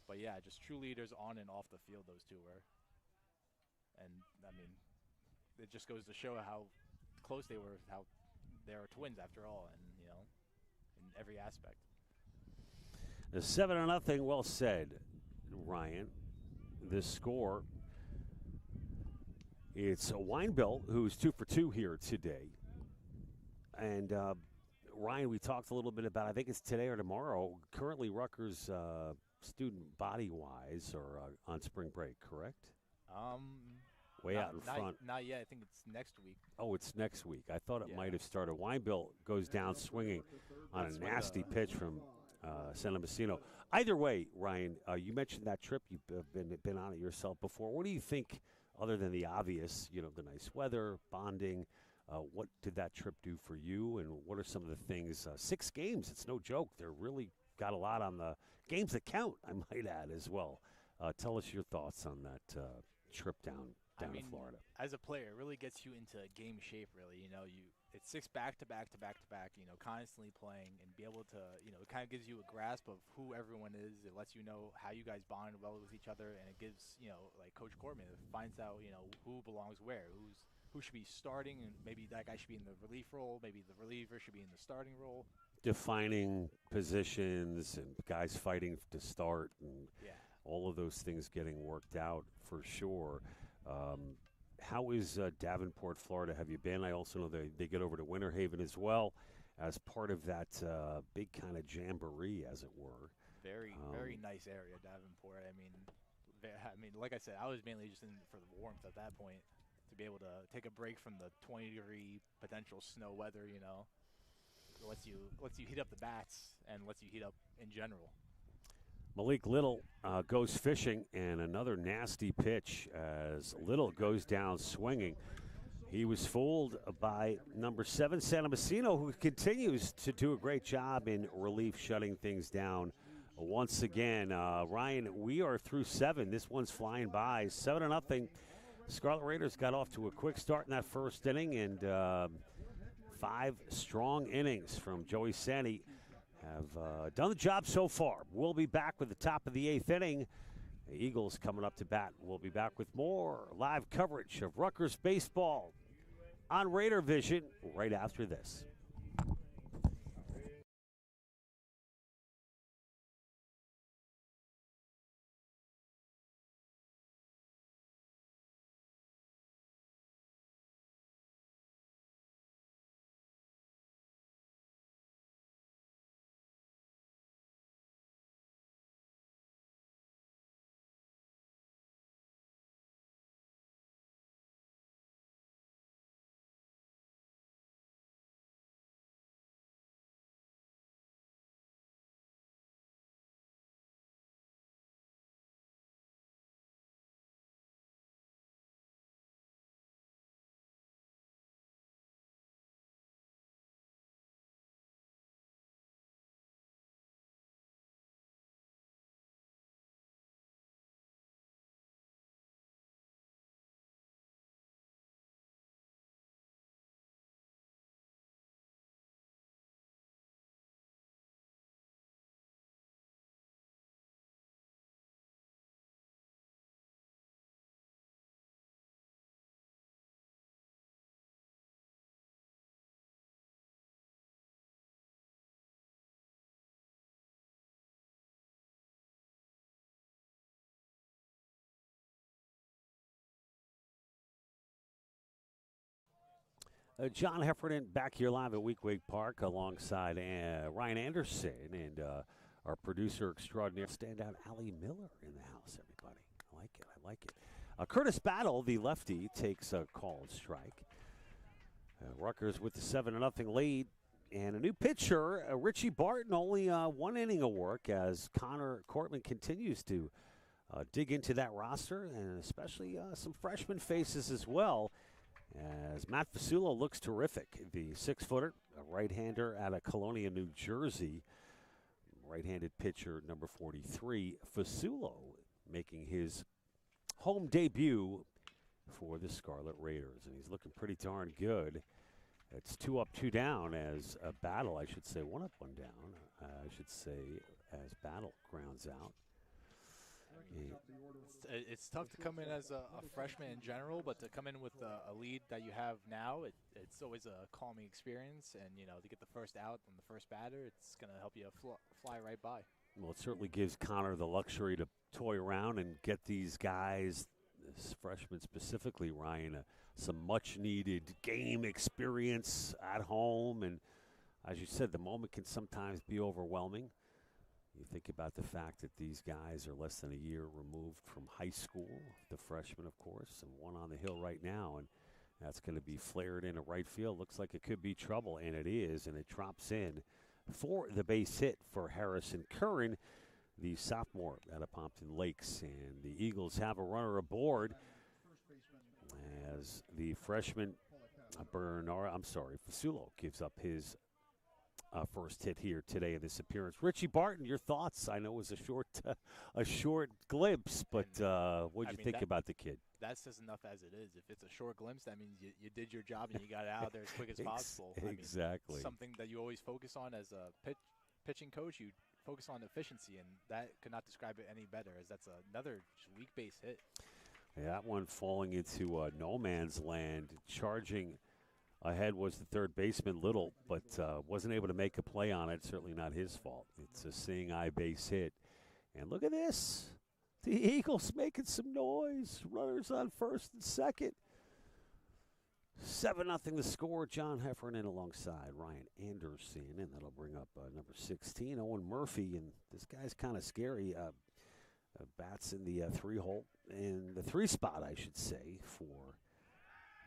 But yeah, just true leaders on and off the field, those two were. And I mean, it just goes to show how close they were, how they are twins after all, and in every aspect. 7-0, well said, Ryan. This score, it's Weinbill, who's 2 for 2 here today. And Ryan, we talked a little bit about, I think it's today or tomorrow, currently Rutgers student body-wise are on spring break, correct? Way out in front. Not yet. I think it's next week. Oh, it's next week. I thought it might have started. Weinbill goes down swinging on a nasty pitch from San Messino. Either way, Ryan, you mentioned that trip. You've been on it yourself before. What do you think, other than the obvious, the nice weather, bonding, what did that trip do for you, and what are some of the things? 6 games, it's no joke. They're really got a lot on the games that count, I might add, as well. Tell us your thoughts on that trip down to Florida. As a player, it really gets you into game shape, really. It's 6 back-to-back, constantly playing, and be able to, it kind of gives you a grasp of who everyone is. It lets you know how you guys bond well with each other, and it gives, like Coach Cortman, it finds out, who belongs where, who should be starting, and maybe that guy should be in the relief role, maybe the reliever should be in the starting role. Defining positions and guys fighting to start and all of those things getting worked out for sure. How is Davenport, Florida? Have you been? I also know they get over to Winter Haven as well as part of that big kind of jamboree, as it were. Very nice area, Davenport. I mean, like I said, I was mainly just in for the warmth at that point, to be able to take a break from the 20-degree potential snow weather. It lets you heat up the bats and lets you heat up in general. Malik Little goes fishing, and another nasty pitch as Little goes down swinging. He was fooled by number 7, San Messino, who continues to do a great job in relief, shutting things down once again. Ryan, we are through 7. This one's flying by. 7-0. Scarlet Raiders got off to a quick start in that first inning, and 5 strong innings from Joey Santi have done the job so far. We'll be back with the top of the 8th inning. The Eagles coming up to bat. We'll be back with more live coverage of Rutgers baseball on Raider Vision right after this. John Heffernan back here live at Weequahic Park alongside Ryan Anderson and our producer extraordinaire, standout Allie Miller in the house, everybody. I like it. I like it. Curtis Battle, the lefty, takes a called strike. Rutgers with the 7-0 lead. And a new pitcher, Richie Barton, only 1 inning of work as Connor Cortland continues to dig into that roster, and especially some freshman faces as well, as Matt Fasulo looks terrific. The 6-footer, a right-hander out of Colonia, New Jersey. Right-handed pitcher, number 43, Fasulo, making his home debut for the Scarlet Raiders, and he's looking pretty darn good. It's 2 up, 2 down as a Battle, I should say. 1 up, 1 down, I should say, as Battle grounds out. It's tough to come in as a freshman in general, but to come in with a lead that you have now, it's always a calming experience. And, to get the first out on the first batter, it's going to help you fly right by. Well, it certainly gives Connor the luxury to toy around and get these guys, this freshman specifically, Ryan, some much-needed game experience at home. And as you said, the moment can sometimes be overwhelming. You think about the fact that these guys are less than a year removed from high school, the freshmen, of course, and one on the hill right now, and that's going to be flared into right field. Looks like it could be trouble, and it is, and it drops in for the base hit for Harrison Curran, the sophomore out of Pompton Lakes. And the Eagles have a runner aboard as the freshman Fasulo gives up his first hit here today in this appearance. Richie Barton, your thoughts? I know it was a short glimpse, but what did you think about the kid? That's just enough as it is. If it's a short glimpse, that means you did your job and you got it out there as quick as possible. Exactly. Something that you always focus on as a pitching coach, you focus on efficiency, and that could not describe it any better, as that's another weak base hit. Yeah, that one falling into no man's land, charging ahead was the third baseman, Little, but wasn't able to make a play on it. Certainly not his fault. It's a seeing eye base hit. And look at this. The Eagles making some noise. Runners on first and second. 7-0 the score. John Heffernan alongside Ryan Anderson, and that'll bring up number 16, Owen Murphy. And this guy's kind of scary. Bats in the 3 hole, in the 3 spot, I should say, for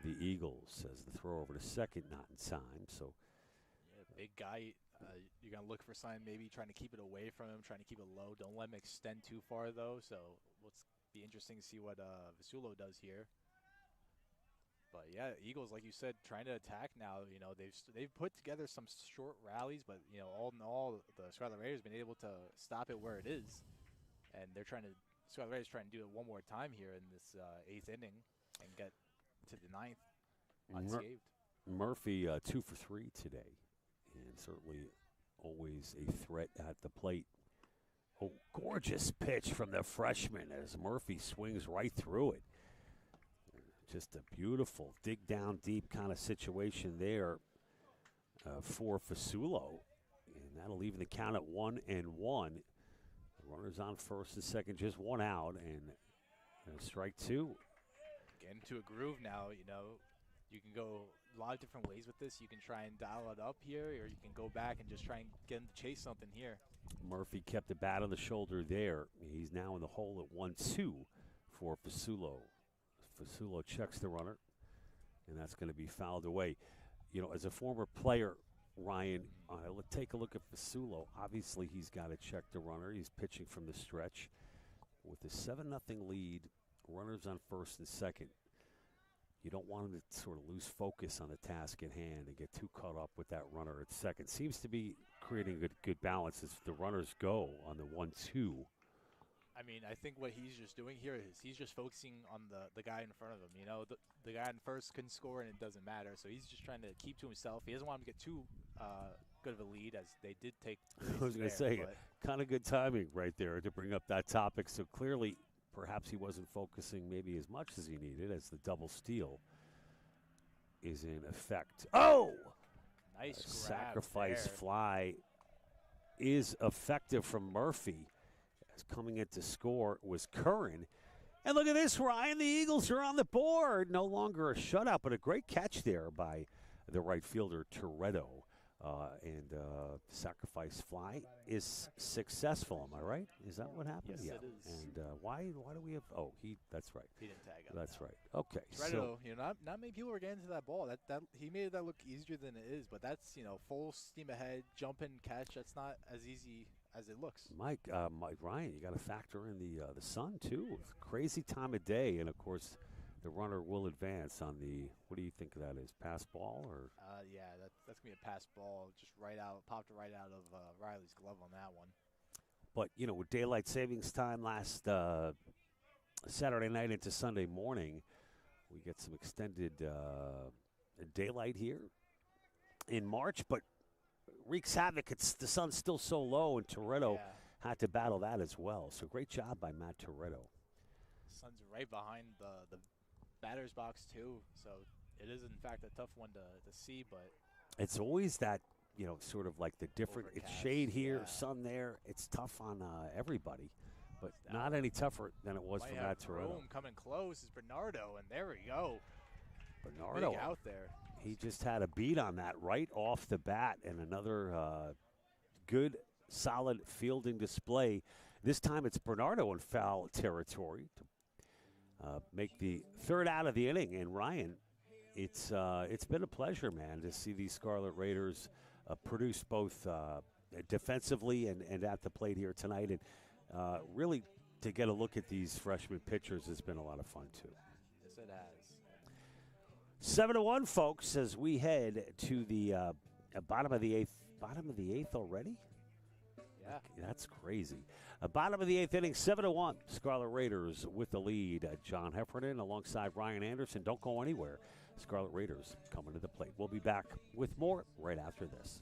the Eagles, as the throw over to second, not in time. So, yeah, big guy. You're going to look for sign, maybe trying to keep it away from him, trying to keep it low. Don't let him extend too far, though. So, let's be interesting to see what Fasulo does here. But, yeah, Eagles, like you said, trying to attack now. They've put together some short rallies, but, all in all, the Scarlet Raiders have been able to stop it where it is. And Scarlet Raiders trying to do it one more time here in this 8th inning and get to the 9th unscathed. Murphy 2 for 3 today, and certainly always a threat at the plate. Oh, gorgeous pitch from the freshman as Murphy swings right through it. Just a beautiful dig down deep kind of situation there for Fasulo, and that'll leave the count at 1-1. Runners on first and second, just 1 out, and strike 2. Get into a groove now. You can go a lot of different ways with this. You can try and dial it up here, or you can go back and just try and get him to chase something here. Murphy kept the bat on the shoulder there. He's now in the hole at 1-2 for Fasulo. Fasulo checks the runner, and that's going to be fouled away. As a former player, Ryan, let's take a look at Fasulo. Obviously, he's got to check the runner. He's pitching from the stretch. With a 7-0 lead, runners on first and second, you don't want him to sort of lose focus on the task at hand and get too caught up with that runner at second. Seems to be creating a good balance as the runners go on the 1-2. I think what he's just doing here is he's just focusing on the guy in front of him. The guy in first couldn't score, and it doesn't matter. So he's just trying to keep to himself. He doesn't want him to get too good of a lead, as they did take. I was going to say, kind of good timing right there to bring up that topic. So clearly, perhaps he wasn't focusing maybe as much as he needed, as the double steal is in effect. Oh! Nice grab sacrifice there. Fly is effective from Murphy. As coming in to score was Curran. And look at this, Ryan. The Eagles are on the board. No longer a shutout, but a great catch there by the right fielder, Toretto. And sacrifice fly is successful. Am I right? Is that what happened? Yes, yeah. it is. And why do we have? Oh, that's right. He didn't tag out. That's right. Okay. Toretto, not many people were getting to that ball. That he made that look easier than it is, but that's full steam ahead, jump and catch. That's not as easy as it looks. Mike Ryan, you got to factor in the sun too. It's a crazy time of day, and of course, the runner will advance on the. What do you think that is? Pass ball or? Yeah, that's gonna be a pass ball, just popped right out of Riley's glove on that one. But with daylight savings time last Saturday night into Sunday morning, we get some extended daylight here in March, but wreaks havoc. The sun's still so low, and Toretto had to battle that as well. So great job by Matt Toretto. Sun's right behind the batter's box too, so it is in fact a tough one to see, but it's always that sort of like the different. Overcast, it's shade here, sun there. It's tough on everybody, but not any tougher than it was for Matt Toretto. Coming close is Bernardo, and there we go. Bernardo big out there. He just had a beat on that right off the bat, and another good, solid fielding display. This time it's Bernardo in foul territory to make the third out of the inning. And Ryan, it's been a pleasure, man, to see these Scarlet Raiders produce both defensively and at the plate here tonight. And really, to get a look at these freshman pitchers has been a lot of fun, too. Yes, it has. 7-1, folks, as we head to the bottom of the eighth. Bottom of the eighth already? Yeah. That's crazy. Bottom of the eighth inning, 7-1. Scarlet Raiders with the lead. John Heffernan alongside Ryan Anderson. Don't go anywhere. Scarlet Raiders coming to the plate. We'll be back with more right after this.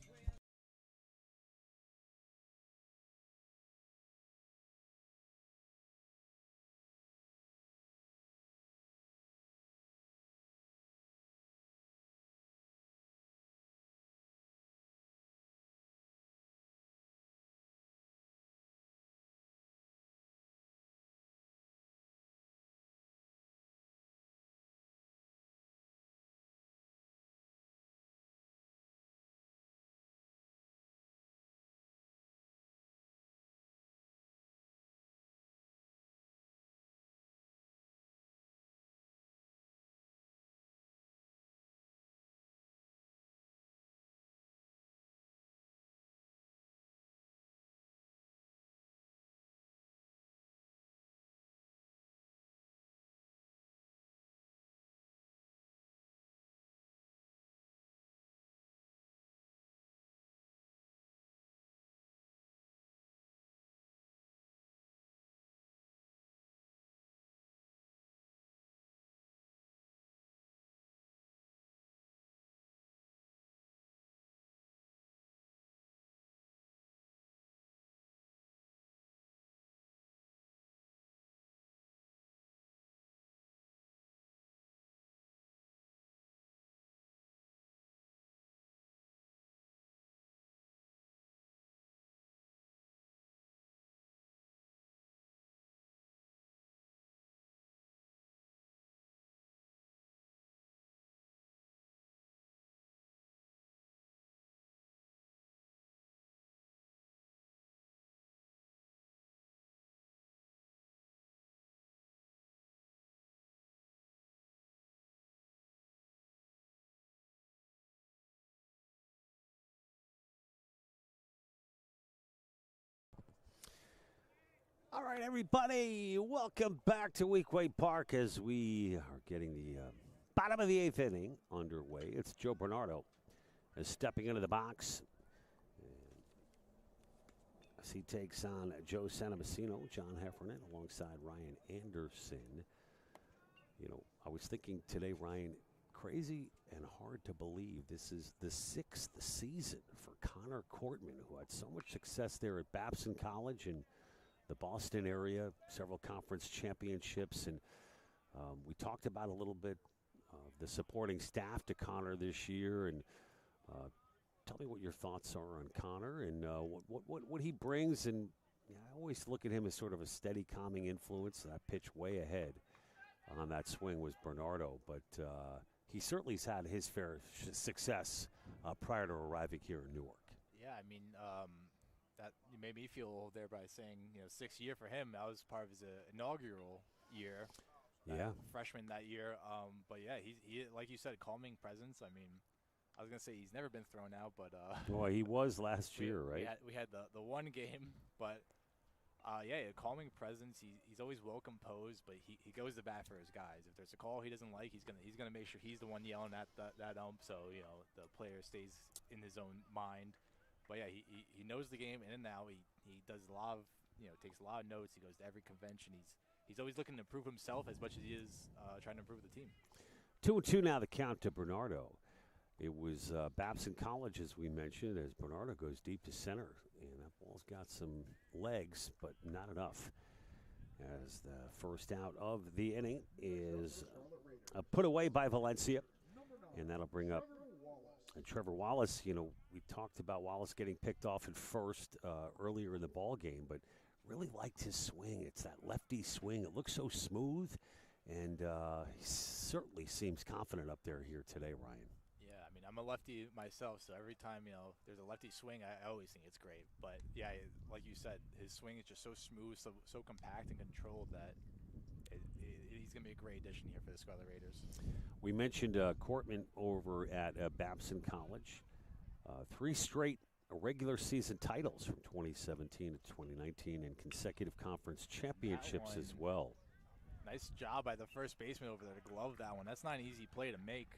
All right, everybody, welcome back to Weequay Park as we are getting the bottom of the eighth inning underway. It's Joe Bernardo stepping into the box as he takes on Joe Santomassino, John Heffernan, alongside Ryan Anderson. I was thinking today, Ryan, crazy and hard to believe this is the 6th season for Connor Cortman, who had so much success there at Babson College and the Boston area, several conference championships. And we talked about a little bit of the supporting staff to Connor this year. And tell me what your thoughts are on Connor and what he brings. And I always look at him as sort of a steady, calming influence. That pitch way ahead on that swing was Bernardo. But he certainly has had his fair success prior to arriving here in Newark. Yeah, I mean, that you made me feel old there by saying, 6th year for him. That was part of his inaugural year. Yeah. Freshman that year. But yeah, he like you said, calming presence. I mean, I was gonna say he's never been thrown out, but Well, he was last year, right? we had the one game, but yeah, a calming presence. He's always well composed, but he goes to bat for his guys. If there's a call he doesn't like, he's gonna make sure he's the one yelling at that ump, so the player stays in his own mind. But yeah, he knows the game in and out. He does a lot of takes a lot of notes. He goes to every convention. He's always looking to improve himself as much as he is trying to improve the team. 2-2 now the count to Bernardo. It was Babson College, as we mentioned, as Bernardo goes deep to center. And that ball's got some legs, but not enough. As the first out of the inning is put away by Valencia. And that'll bring up Trevor Wallace. We talked about Wallace getting picked off at first earlier in the ball game, but really liked his swing. It's that lefty swing. It looks so smooth, and he certainly seems confident up there here today, Ryan. Yeah, I mean, I'm a lefty myself, so every time, there's a lefty swing, I always think it's great. But, yeah, like you said, his swing is just so smooth, so compact and controlled that he's going to be a great addition here for the Scarlet Raiders. We mentioned Cortman over at Babson College. 3 straight regular season titles from 2017 to 2019 and consecutive conference championships as well. Nice job by the first baseman over there to glove that one. That's not an easy play to make.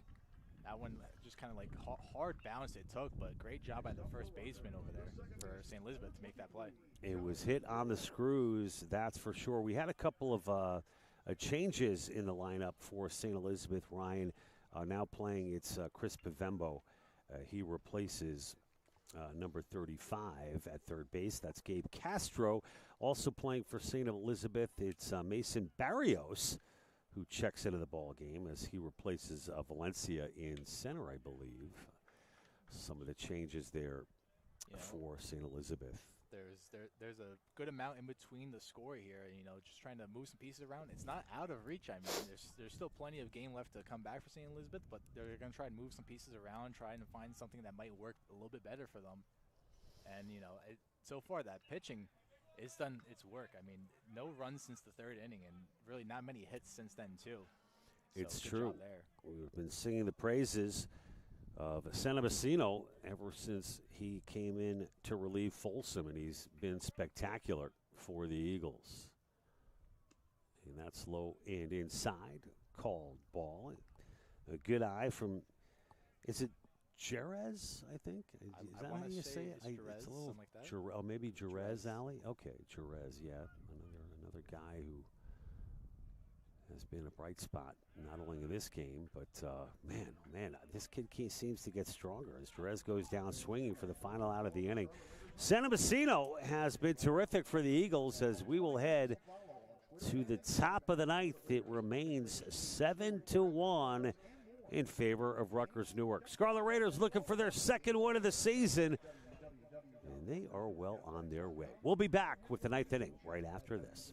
That one just kind of like hard bounce it took, but great job by the first baseman over there for St. Elizabeth to make that play. It was hit on the screws, that's for sure. We had a couple of changes in the lineup for St. Elizabeth. Ryan now playing, it's Chris Pavembo. He replaces number 35 at third base. That's Gabe Castro. Also playing for St. Elizabeth, it's Mason Barrios, who checks into the ball game as he replaces Valencia in center, I believe. Some of the changes there for St. Elizabeth. There's a good amount in between the score here. Just trying to move some pieces around. It's not out of reach. I mean, there's still plenty of game left to come back for St. Elizabeth, but they're going to try and move some pieces around, trying to find something that might work a little bit better for them. And so far that pitching, it's done its work. I mean, no runs since the 3rd inning, and really not many hits since then too. So it's good true. job there. We've been singing the praises of San Bassino ever since he came in to relieve Folsom, and he's been spectacular for the Eagles. And that's low and inside. Called ball. A good eye from, is it Jerez, I think? Is that how you say it? Jerez, it's a little, something like that. maybe Jerez, Ali? Okay, Jerez, yeah. Another guy who has been a bright spot, not only in this game, but, man, this kid seems to get stronger as Jerez goes down swinging for the final out of the inning. San Bassino has been terrific for the Eagles as we will head to the top of the 9th. It remains 7-1 in favor of Rutgers Newark. Scarlet Raiders looking for their 2nd win of the season, and they are well on their way. We'll be back with the 9th inning right after this.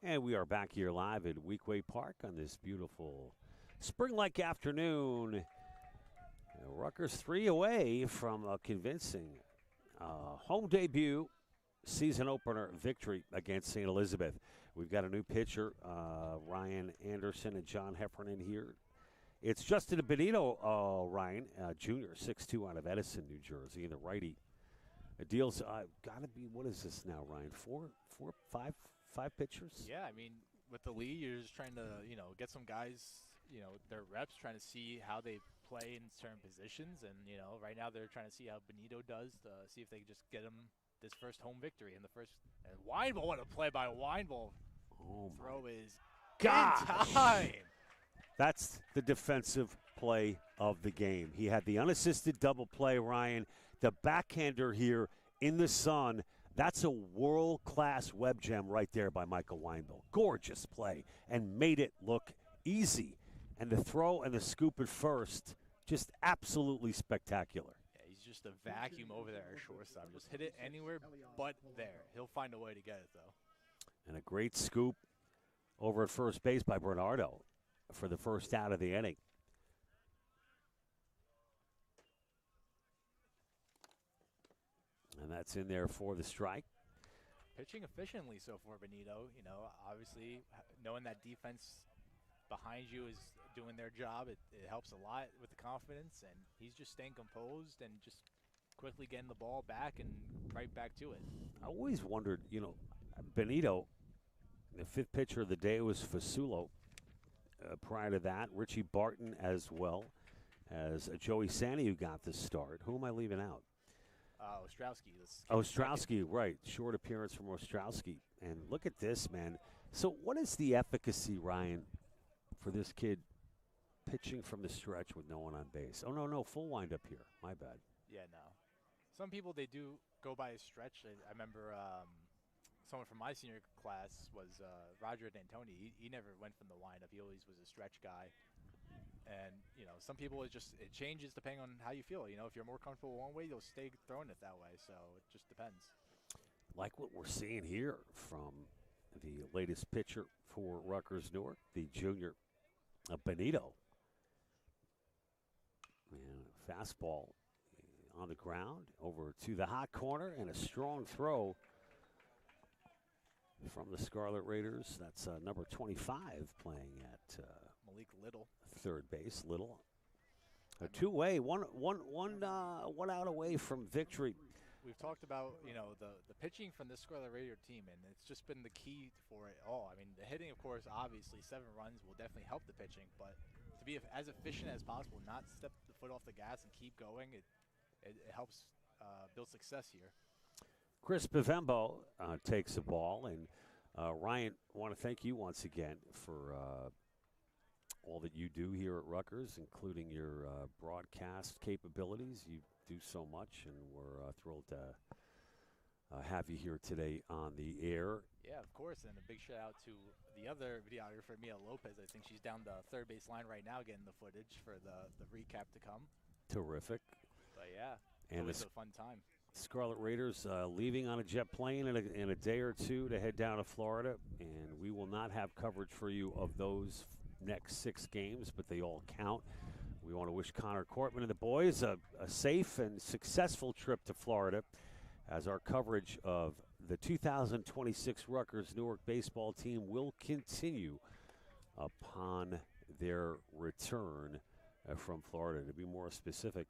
And we are back here live at Weekway Park on this beautiful spring-like afternoon. Rutgers 3 away from a convincing home debut, season opener victory against St. Elizabeth. We've got a new pitcher, Ryan Anderson and John Heffernan here. It's Justin Benito, Ryan, Jr., 6'2", out of Edison, New Jersey, and the righty. Deals got to be, what is this now, Ryan? Five pitchers? Yeah, I mean, with the league, you're just trying to, get some guys, their reps, trying to see how they play in certain positions. And, right now they're trying to see how Benito does to see if they can just get him this first home victory in the first. And Weinball, what a play by Weinball. Oh, throw is God! in time. That's the defensive play of the game. He had the unassisted double play, Ryan. The backhander here in the sun. That's a world-class web gem right there by Michael Weinbill. Gorgeous play and made it look easy. And the throw and the scoop at first, just absolutely spectacular. Yeah, he's just a vacuum over there at shortstop. Just hit it anywhere but there. He'll find a way to get it, though. And a great scoop over at first base by Bernardo for the first out of the inning. And that's in there for the strike. Pitching efficiently so far, Benito. Obviously knowing that defense behind you is doing their job, it helps a lot with the confidence, and he's just staying composed and just quickly getting the ball back and right back to it. I always wondered, Benito, the fifth pitcher of the day was Fasulo. Prior to that, Richie Barton as well as Joey Sandy, who got the start. Who am I leaving out? Ostrowski. Ostrowski, right. Short appearance from Ostrowski. And look at this, man. So what is the efficacy, Ryan, for this kid pitching from the stretch with no one on base? Oh, no, full windup here. My bad. Yeah, no. Some people, they do go by a stretch. I remember someone from my senior class was Roger D'Antoni. He never went from the windup. He always was a stretch guy. And, some people, it changes depending on how you feel. If you're more comfortable one way, you'll stay throwing it that way. So it just depends. Like what we're seeing here from the latest pitcher for Rutgers Newark, the junior Benito. And a fastball on the ground over to the hot corner and a strong throw from the Scarlet Raiders. That's number 25 playing at Malik Little. Third base. Little. A two-way, one out away from victory. We've talked about, the pitching from this Scarlet Raider team, and it's just been the key for it all. I mean, the hitting, of course, obviously, 7 runs will definitely help the pitching, but to be as efficient as possible, not step the foot off the gas and keep going, it helps build success here. Chris Bavembo takes the ball, and Ryan, I want to thank you once again for all that you do here at Rutgers, including your broadcast capabilities. You do so much, and we're thrilled to have you here today on the air. Yeah, of course, and a big shout out to the other videographer, Mia Lopez. I think she's down the third base line right now getting the footage for the recap to come. Terrific. But yeah, and it's a fun time. Scarlet Raiders leaving on a jet plane in a day or two to head down to Florida, and we will not have coverage for you of those next 6 games, but they all count. We want to wish Connor Cortman and the boys a safe and successful trip to Florida as our coverage of the 2026 Rutgers Newark baseball team will continue upon their return from Florida. To be more specific,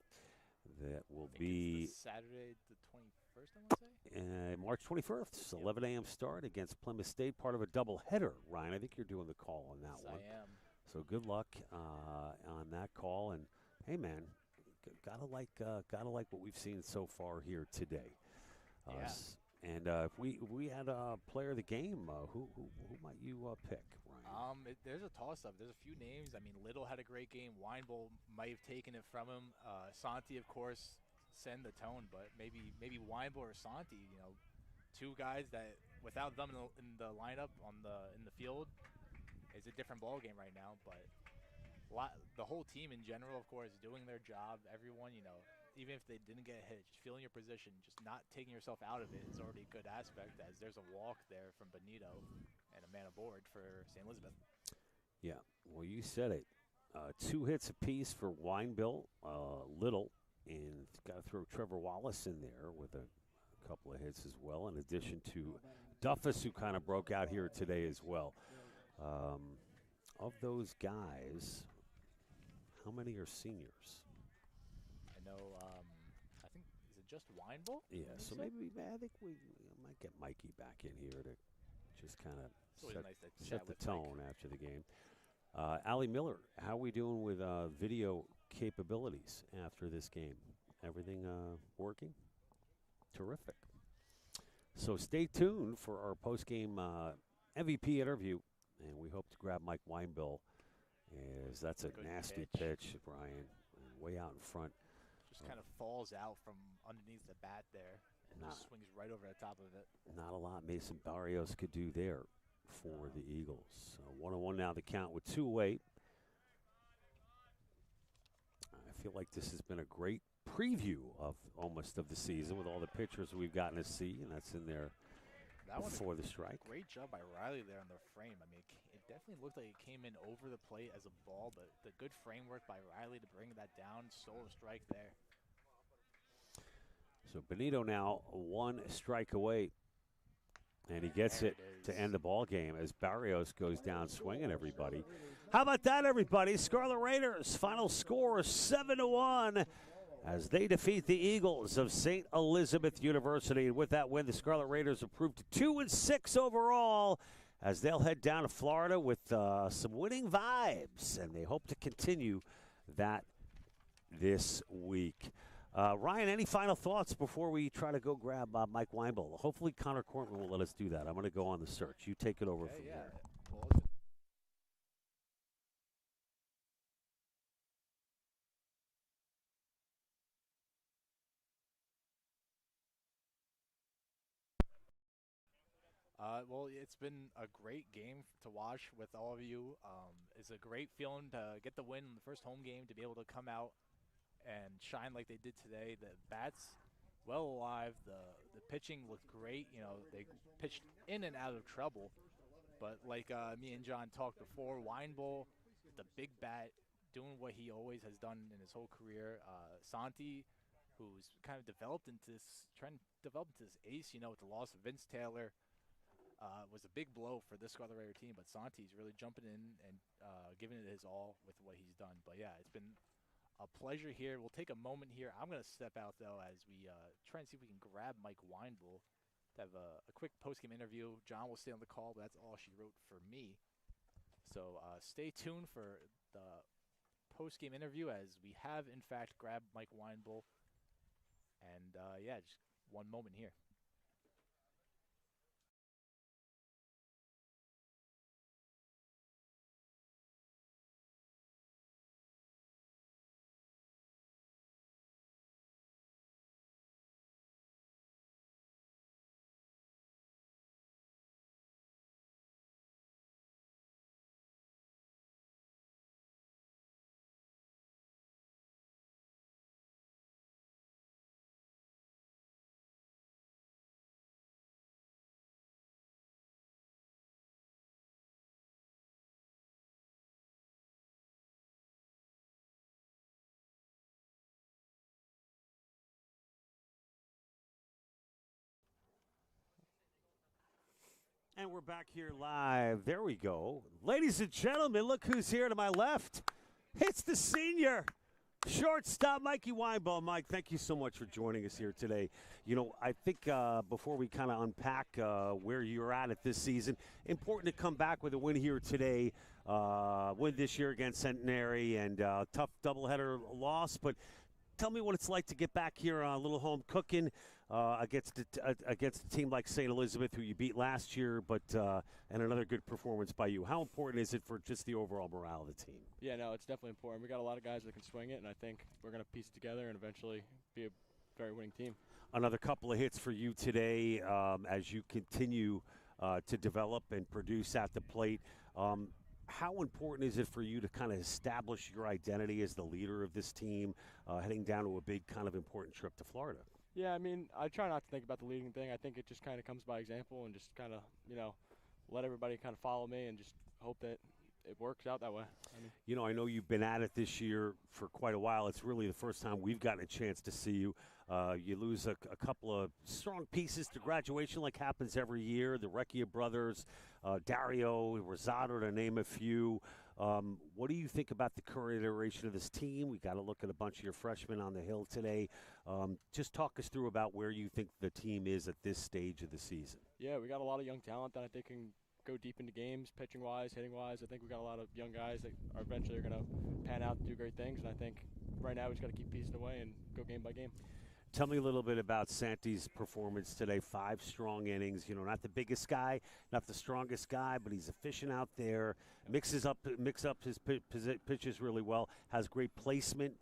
that will be Saturday the 21st, I want to say? March 21st. It's 11 a.m. start against Plymouth State, part of a doubleheader. Ryan, I think you're doing the call on that Yes, one. I am. So good luck on that call. And, hey, man, gotta like what we've seen so far here today. Yeah. And if we had a player of the game, who might you pick, Ryan? There's a toss-up. There's a few names. I mean, Little had a great game. Weinbull might have taken it from him. Santi, of course, send the tone, but maybe Weinbull or Santi, 2 guys that without them in the lineup in the field, it's a different ball game right now. But the whole team in general, of course, doing their job. Everyone, even if they didn't get hit, just feeling your position, just not taking yourself out of it is already a good aspect, as there's a walk there from Benito and a man aboard for St. Elizabeth. Yeah, well, you said it. 2 hits apiece for Weinbill, Little, and got to throw Trevor Wallace in there with a couple of hits as well, in addition to Duffus, who kind of broke out here today as well. Of those guys, how many are seniors? I know, I think, is it just Weinbull? Yeah, so maybe I think we might get Mikey back in here to just kind of set the tone after the game. Allie Miller, how are we doing with video capabilities after this game? Everything working? Terrific. So stay tuned for our post-game MVP interview, and we hope to grab Mike Weinbill, as that's a nasty pitch, Brian, way out in front. Just kind of falls out from underneath the bat there and just swings right over the top of it. Not a lot Mason Barrios could do there for the Eagles. 1-1 now the count with 2 away. I feel like this has been a great preview of the season with all the pitchers we've gotten to see, and that's in there before the strike. Great job by Riley there on the frame. I mean, it definitely looked like it came in over the plate as a ball, but the good framework by Riley to bring that down, stole a strike there. So Benito now 1 strike away, and he gets it to end the ball game as Barrios goes down swinging, everybody. How about that, everybody? Scarlet Raiders, final score 7-1 as they defeat the Eagles of St. Elizabeth University. And with that win, the Scarlet Raiders improved to 2-6 overall as they'll head down to Florida with some winning vibes, and they hope to continue that this week. Ryan, any final thoughts before we try to go grab Mike Weinbull? Hopefully Connor Cortman will let us do that. I'm going to go on the search. You take it over from here. Well, it's been a great game to watch with all of you. It's a great feeling to get the win in the first home game, to be able to come out and shine like they did today. The bats well alive. The pitching looked great. They pitched in and out of trouble. But like me and John talked before, Weinbull, the big bat, doing what he always has done in his whole career. Santi, who's kind of trying to develop into this ace, with the loss of Vince Taylor. Was a big blow for this Scarlet Raider team, but Santi's really jumping in and giving it his all with what he's done. But yeah, it's been a pleasure here. We'll take a moment here. I'm going to step out, though, as we try and see if we can grab Mike Weinbull to have a quick post-game interview. John will stay on the call, but that's all she wrote for me. So stay tuned for the post-game interview, as we have, in fact, grabbed Mike Weinbull. And, yeah, just one moment here. And we're back here live. There we go. Ladies and gentlemen, look who's here to my left. It's the senior shortstop, Mikey Weinbull. Mike, thank you so much for joining us here today. I think before we kind of unpack where you're at this season, important to come back with a win here today, win this year against Centenary, and tough doubleheader loss, but tell me what it's like to get back here on a little home cooking against a team like St. Elizabeth, who you beat last year, but and another good performance by you. How important is it for just the overall morale of the team? Yeah, no, it's definitely important. We got a lot of guys that can swing it, and I think we're going to piece it together and eventually be a very winning team. Another couple of hits for you today as you continue to develop and produce at the plate. How important is it for you to kind of establish your identity as the leader of this team, heading down to a big kind of important trip to Florida? Yeah, I mean, I try not to think about the leading thing. I think it just kind of comes by example and just kind of, let everybody kind of follow me and just hope that it works out that way. I know you've been at it this year for quite a while. It's really the first time we've gotten a chance to see you. You lose a couple of strong pieces to graduation like happens every year. The Recchia brothers, Dario, Rosado, to name a few. What do you think about the current iteration of this team? We got to look at a bunch of your freshmen on the hill today. Just talk us through about where you think the team is at this stage of the season. Yeah, we got a lot of young talent that I think can go deep into games, pitching-wise, hitting-wise. I think we got a lot of young guys that are eventually going to pan out and do great things, and I think right now we just got to keep piecing away and go game by game. Tell me a little bit about Santi's performance today. 5 strong innings. Not the biggest guy, not the strongest guy, but he's efficient out there. Mix up his pitches really well. Has great placement.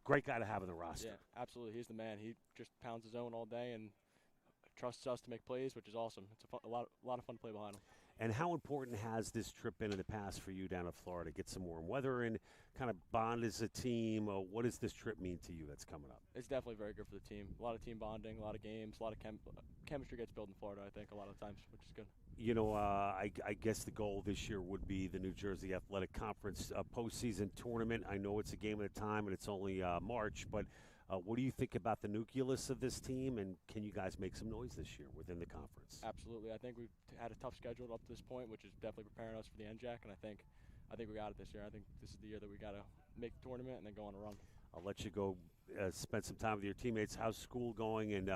Great guy to have in the roster. Yeah, absolutely. He's the man. He just pounds his own all day and trusts us to make plays, which is awesome. It's a lot of fun to play behind him. And how important has this trip been in the past for you down in Florida? Get some warm weather and kind of bond as a team. What does this trip mean to you that's coming up? It's definitely very good for the team. A lot of team bonding, a lot of games, a lot of chemistry gets built in Florida, I think, a lot of times, which is good. I guess the goal this year would be the New Jersey Athletic Conference postseason tournament. I know it's a game at a time and it's only March, but what do you think about the nucleus of this team, and can you guys make some noise this year within the conference? Absolutely. I think we've had a tough schedule up to this point, which is definitely preparing us for the NJAC, and I think we got it this year. I think this is the year that we got to make the tournament and then go on a run. I'll let you go spend some time with your teammates. How's school going, and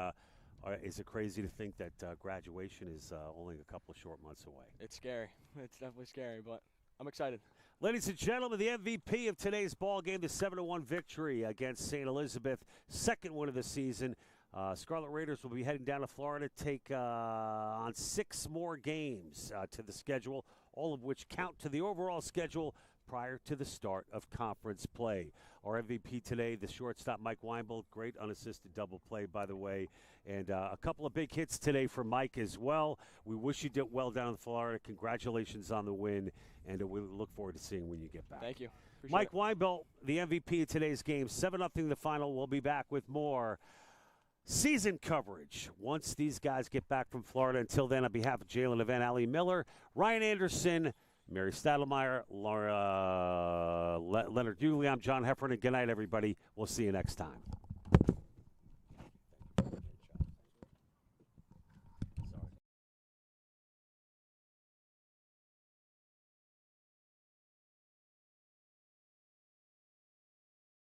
is it crazy to think that graduation is only a couple of short months away? It's scary. It's definitely scary, but I'm excited. Ladies and gentlemen, the MVP of today's ball game, the 7-1 victory against St. Elizabeth, second win of the season. Scarlet Raiders will be heading down to Florida to take on 6 more games to the schedule, all of which count to the overall schedule prior to the start of conference play. Our MVP today, the shortstop Mike Weinbold, great unassisted double play, by the way, and a couple of big hits today for Mike as well. We wish you did well down in Florida. Congratulations on the win, and we look forward to seeing when you get back. Thank you. Appreciate Mike it. Weinbold, the MVP of today's game, 7-0 the final. We'll be back with more season coverage once these guys get back from Florida. Until then, on behalf of Jalen Event, Ali Miller, Ryan Anderson, Mary Stadelmeyer, Laura Leonard Dooley, I'm John Heffernan. Good night, everybody. We'll see you next time.